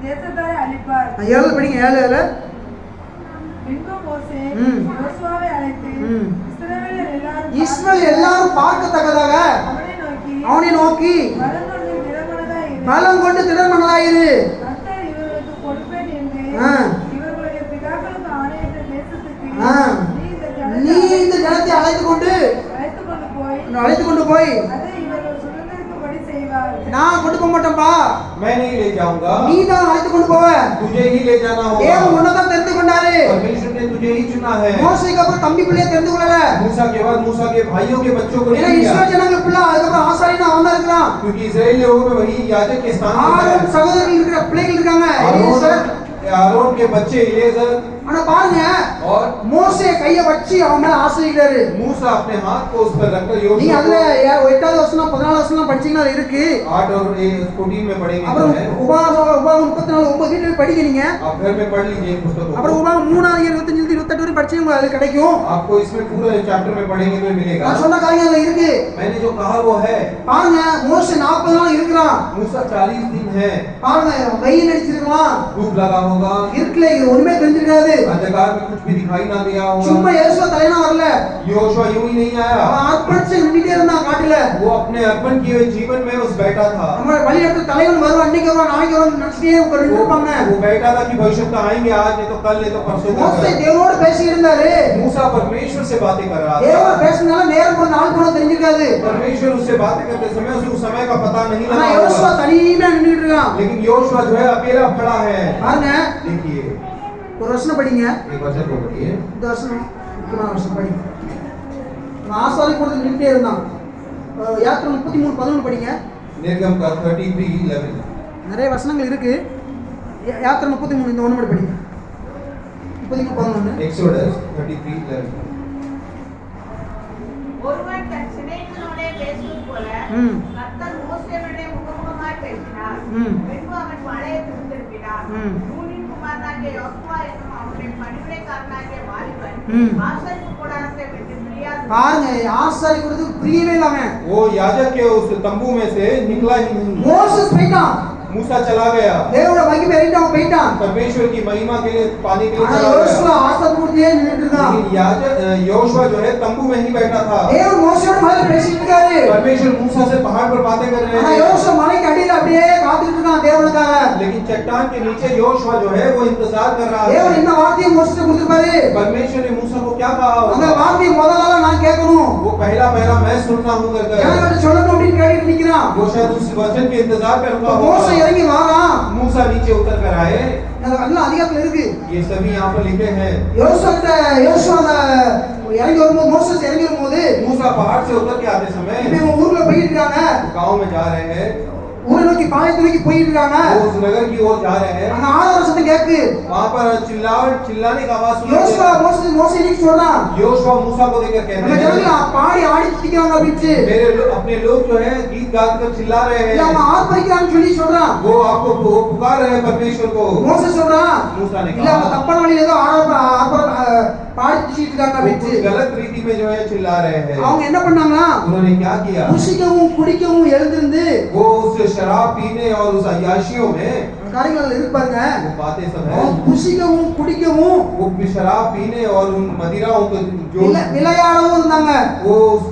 தேசத்தாரை அழிப்பார். 7 படிங்க 7 பின்பு மோசே ம். யோசுவாவை அழைத்து ம். இஸ்ரவேலர் எல்லாரும் பார்க்கத்தக்கதாக அவனை நோக்கி பலம் கொண்டு திடமனதாயிரு கர்த்தர் இவர்களுக்கு கொடுப்பேன் என்று ஆ. இவர்களுடைய பிதாக்களுக்கு ஆணையிட்ட தேசத்துக்கு ஆ. நீ நீ இந்த ஜனத்தை அழைத்துக் கொண்டு போய் அதை இவர்கள் சுதந்திரிக்கும்படி செய்வார். நான் கொண்டு போக மாட்டேன்பா मैं नहीं ले जाऊंगा நீ தான் அழைத்து கொண்டு போவ तुझे ही ले जाना होगा தேவன் உன்னதான் தெரிந்து கொண்டாரு परमेश्वर ने तुझे ही चुना है மோசேக்கு அப்புறம் தம்பி பிள்ளைய தெரிந்து கொள்ளல मूसा के बाद मूसा के भाइयों के बच्चों को ஏன்னா नहीं இஸ்ரவேல் लिया ஜனங்கள் பிள்ளை அதுக்கப்புறம் ஆசாரியனா அவன் தான் இருக்கிறான் क्योंकि इस्राएल लोगों में वही याजक के स्थान पे ஆரோன் है சகோதரர்கள் இருக்கிற பிள்ளைகள் இருக்காங்க எலியேசர். आरोन के बच्चे इलेजर ஆனா பாருங்க और மோசே கைய வச்சு அவன் மேல ஆசைக்கிறாரு मूसा अपने हाथ को उस पर रखकर நீங்க योशुआ அதுல को 8வது வசனம் 14வது வசனம் படிச்சீங்கன்னா அது இருக்கு 8 और 14 में पढ़ेंगे அப்புறம் तो है உபாகம் 34 9 வீட்டுல படிங்க நீங்க आप घर में पढ़ लीजिए पुस्तकों அப்புறம் को உபாகம் 3 25 28 வரை படிச்சீங்க உங்களுக்கு அது கிடைக்கும் आपको इसमें पूरा चैप्टर में पढ़ेंगे तो मिलेगा நான் சொன்ன காரியம் அதுல இருக்கு मैंने जो कहा वो है பாருங்க மோசே 40 நாள் இருக்கிறான் मूसा 40 दिन है பாருங்க வெயில் அடிச்சிருக்கலாம் धूप लगा होगा இருக்குல இது ஒண்ணுமே தெரிஞ்சிருக்காது अंधकार में कुछ भी दिखाई ना दिया சும்மா होगा யேசுவ தலைனா வரல योशुआ यूं ही नहीं आया அவன் அர்ப்பணிச்சு நின்னுட்டே இருந்தான் காட்டுல वो अपने अर्पण किए हुए जीवन में उस बैठा था நம்ம வழிநடத்த தலைவன் வருவான் அன்னைக்கு வருவான் நாளைக்கு வருவான் நினைச்சிட்டே இருப்பாங்க वो बैठा था कि भविष्य में आएंगे आज नहीं तो कल नहीं तो परसों மோசே तक தேவனோட பேசி இருந்தாரு मूसा परमेश्वर से बातें कर रहा தேவன் था பேசினால நேரம் போன நாள் போன தெரிஞ்சிருக்காது परमेश्वर उससे बातें करते समय उसे उस समय का पता नहीं ஆனா लगा யோசுவா होगा। தனியா நின்னுட்டு இருக்கான் लेकिन योशुआ जो है अकेला खड़ा है பாருங்க देखिए ஒரு வசனம் படிங்க एक वचन को पढ़िए இந்த வசனம் முக்கியமான வசனம் படிங்க ஆசாரி கூட நின்னுட்டே இருந்தான் யாத்திரை 33 11 படிங்க निर्गम का 33:11 நிறைய வசனங்கள் இருக்கு யாத்திரை 33 இந்த ஒன்று மட்டும் படிங்க 33 11 एक्सोडस 33:11 ஒருவன் தன் சிநேகிதனோடே பேசுவது போல ம். கர்த்தர் மோசேயுடனே முகமுகமாய் பேசினார். ம். பின்பு அவன் பாளையத்துக்கு திரும்பினான். ம். நூனின் குமாரனாகிய யோசுவா என்னும் அவனுடைய பணிவிடைக்காரனாகிய வாலிபன் ம். ஆசரிப்பு கூடாரத்தை விட்டு பிரியாது பாருங்க ஆசாரி கொடுத்து பிரியவே இல்லாம वो याजक के उस तंबू में से निकला ही नहीं மோசஸ் போயிட்டான் मूसा चला गया தேவனோட மகிமை அறிந்து அவன் போயிட்டான் परमेश्वर की महिमा के लिए पाने के लिए ஆனா चला யோசுவா गया ஆசாரி கொடுத்தே நின்னுட்டு இருக்கான் लेकिन याजक योशुआ जो है तंबू में ही बैठा था தேவன் மோசேயோட மேல பேசிட்டு இருக்காரு परमेश्वर मूसा से पहाड़ पर बातें कर रहे ஆனா हैं யோசுவா மலைக்கு அடியில அப்படியே காத்துட்டு இருக்கான் தேவனுக்காக लेकिन चट्टान के नीचे योशुआ जो है वो इंतजार कर रहा தேவன் है என்ன வார்த்தையை மோசே கொடுத்திருப்பாரு परमेश्वर ने मूसा को क्या कहा அந்த होगा வார்த்தையை முதல்ல நான் கேட்கணும் वो पहला पहला मैं सुनना हूं करके எனக்கு சொல்லணும் அப்படின்னு கேட்டுட்டு நிக்கிறான் वो शायद उस वचन के इंतजार कर रहा மோசே होगा இறங்கி வாரான் मूसा नीचे उतर कर आए அதெல்லாம் அதிகாரத்துல இருக்கு ये सभी यहाँ पर लिखे हैं யோசுவா இறங்கி வரும்போது மோசஸ் இறங்கி வரும்போது मूसा पहाड़ से उतर के आते இப்ப समय இவங்க ஊர்ல போயிட்டு இருக்காங்க गांव में जा रहे हैं ஊரை நோக்கி பாளையத்தை நோக்கி போயிட்டு இருக்காங்க वो उस नगर की ओर जा रहे हैं அங்க ஆதார சத்தம் கேக்கு वहां पर चिल्लाने का आवाज யோசுவா सुना மோசே இன்னைக்கு சொல்றான் योशुआ मूसा को देखकर நம்ம कहते ஜனங்க हैं பாடி ஆடி சிரிக்கிறாங்க அப்படின்னு अपने लोग जो है गीत गाकर चिल्ला रहे இல்ல அவங்க हैं ஆர்ப்பரிக்கிறான்னு சொல்லி சொல்றான் वो आपको वो पुकार रहे हैं परमेश्वर को மோசே சொல்றான் मूसा ने இல்ல அவங்க कहा தப்பான வழியில ஏதோ பாடி சிரிச்சிட்டு இருக்காங்க वो कुछ அப்படின்னு गलत रीति में जो है चिल्ला रहे हैं அவங்க என்ன பண்ணாங்களா उन्होंने क्या किया புசிக்கவும் குடிக்கவும் எழுந்திருந்து वो उस शराब पीने और उस अय्याशियों में காரியங்கள் இருக்கு பாருங்க वो बातें सब है அவங்க புசிக்கவும் குடிக்கவும் वो शराब पीने और उन मदिराओं को जो விளையாடவும் இருந்தாங்க वो उस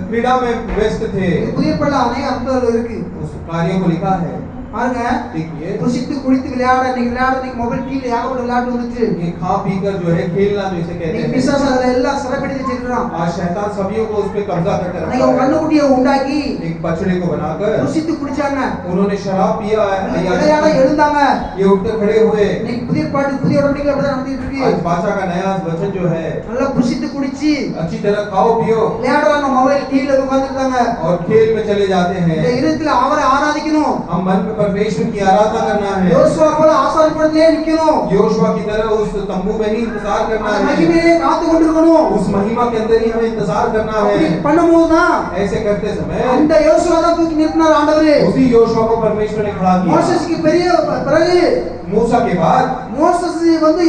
क्रीड़ा में व्यस्त थे இது புதிய பள்ள அநேக அர்த்தங்கள் இருக்கு उस कार्यों को लिखा है பாருங்க देखिए புசித்து குடித்து விளையாட இன்னைக்கு மொபைல் டிவில ஏகப்பட்ட விளையாட்டு வந்துச்சு ये खा पी कर जो है खेलना जो इसे कहते இன்னைக்கு हैं பிசாசு அதுல எல்லாம் சிறைப்பிடித்து வச்சிருக்கான் आज शैतान सभी को उस पे कब्जा करके அன்னைக்கு रखा ஒரு है கண்ணுக்குட்டியை உண்டாக்கி एक बछड़े को बनाकर புசித்து குடிச்சாங்க उन्होंने शराब पिया है விளையாட எழுந்தாங்க ये उठकर खड़े हुए இன்னைக்கு புதிய பாட்டு புதிய உடன்படிக்கையில அப்படிதான் நடந்துட்டு आज இருக்கு बाचा का नया वचन जो है நல்லா புசித்து குடிச்சு अच्छी तरह खाओ पियो விளையாடுறாங்க மொபைல் டிவில உட்கார்ந்துட்டாங்க और खेल में चले जाते இந்த हैं இருதயத்துல அவரை ஆராதிக்கணும் हम मन में परमेश्वर की आराधना करना है யோசுவா போல ஆசாரிப்படத்திலே நிக்கணும் योशुआ की तरह उस तंबू में ही इंतजार करना அந்த है மகிமையை காத்து கொண்டிருக்கணும் उस महिमा के अंदर ही हमें इंतजार करना அப்படி है பண்ணும்போதுதான் ऐसे करते समय அந்த யோசுவா தான் தூக்கி நிறுத்தினார் ஆண்டவரே उसी योशुआ को परमेश्वर ने खड़ा किया மோசேஸ்க்கு பெரிய பிறகு मूसा के बाद மோசஸ் வந்து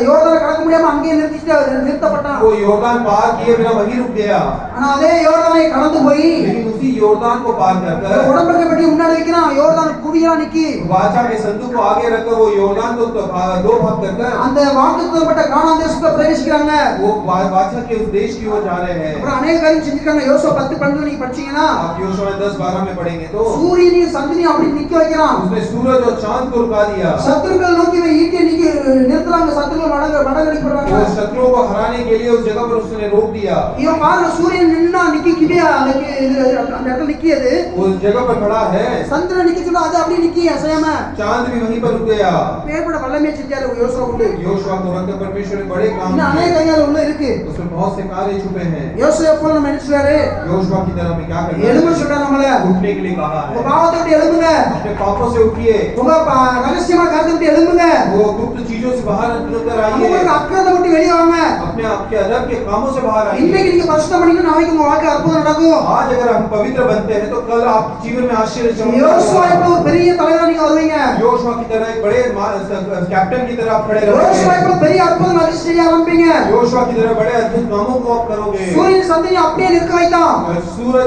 யோர்தானை கடக்க முடியாம அங்கேயே நிறுத்தப்பட்டான் वो योरदान पार किए बिना वहीं रुक गया ஆனா அதே யோர்தானை கடந்து போய் लेकिन उसी योरदान को पार कर உடன்படிக்கை பெட்டி முன்னாடி வைக்கிறான் யோர்தான் குடியா நிக்கி वाचा के संदूक को आगे रखकर वो योरदान को दो भाग कर அந்த வாக்குத்தத்தப்பட்ட கானான் தேசத்துல பிரவேசிக்கிறாங்க वो वाचा के उस देश की ओर जा रहे हैं அப்புறம் अनेक காரியம் செஞ்சிருக்காங்க யோசுவா 10:12 நீங்க படிச்சீங்கன்னா आप योशुआ 10-12 में पढ़ेंगे तो சூரியனையும் சந்திரனையும் அப்படி நிக்க வைக்கிறான் उसने सूरज और चांद को रुका दिया சத்துருக்கள் நோக்கி ஈட்டியை நிக்க நிறுத்துறாங்க சத்துருக்கள் வடகடிப்படுறாங்க वो शत्रुओं को हराने के लिए उस जगह पर उसने रोक दिया இவன் பாருங்க சூரியன் நின்னா நிக்கி கிபியா அந்த இடத்துல நிக்கியது उस जगह पर खड़ा है சந்திரன் நிக்க சொன்னா அது அப்படியே நிக்கி அசையாம चांद भी वहीं पर रुक गया பேர்பட வல்லமையை செஞ்சாரு யோசுவா உண்டு योशुआ को रखकर परमेश्वर ने बड़े काम இன்னும் अनेक किए காரியங்கள் உள்ள இருக்கு उसमें बहुत से कार्य छुपे हैं யோசுவா போல நம்ம என்ன சொல்றாரு योशुआ की तरह में क्या करना எழும்ப है சொல்றாரு நம்மள उठने के लिए कहा உங்க है பாவத்தை விட்டு எழும்புங்க अपने पापों से उठिए உங்க ரகசியமான காரியத்தை விட்டு எழும்புங்க वो गुप्त चीजों से बाहर निकल आइए உங்களுக்கு அக்கிரமத்தை விட்டு வெளியே வாங்க अपने आपके अदब के कामों से बाहर आइए இன்னைக்கு நீங்க பரிசுத்தம் பண்ணிக்கணும் நாளைக்கு உங்க வாழ்க்கை அற்புதம் நடக்கும் आज अगर हम पवित्र बनते हैं तो कल आपके जीवन में आश्चर्य யோசுவா चमत्कार இப்ப होगा। ஒரு பெரிய தலைவரா நீங்க வருவீங்க योशुआ की तरह एक बड़े कैप्टन की तरह आप खड़े யோசுவா रहोगे இப்ப பெரிய அற்புதம் அதிசயம் செய்ய ஆரம்பிப்பீங்க योशुआ की तरह बड़े अद्भुत कामों को आप करोगे சூரியன் சந்திரனை அப்படியே நிற்க வைத்தான் सूरज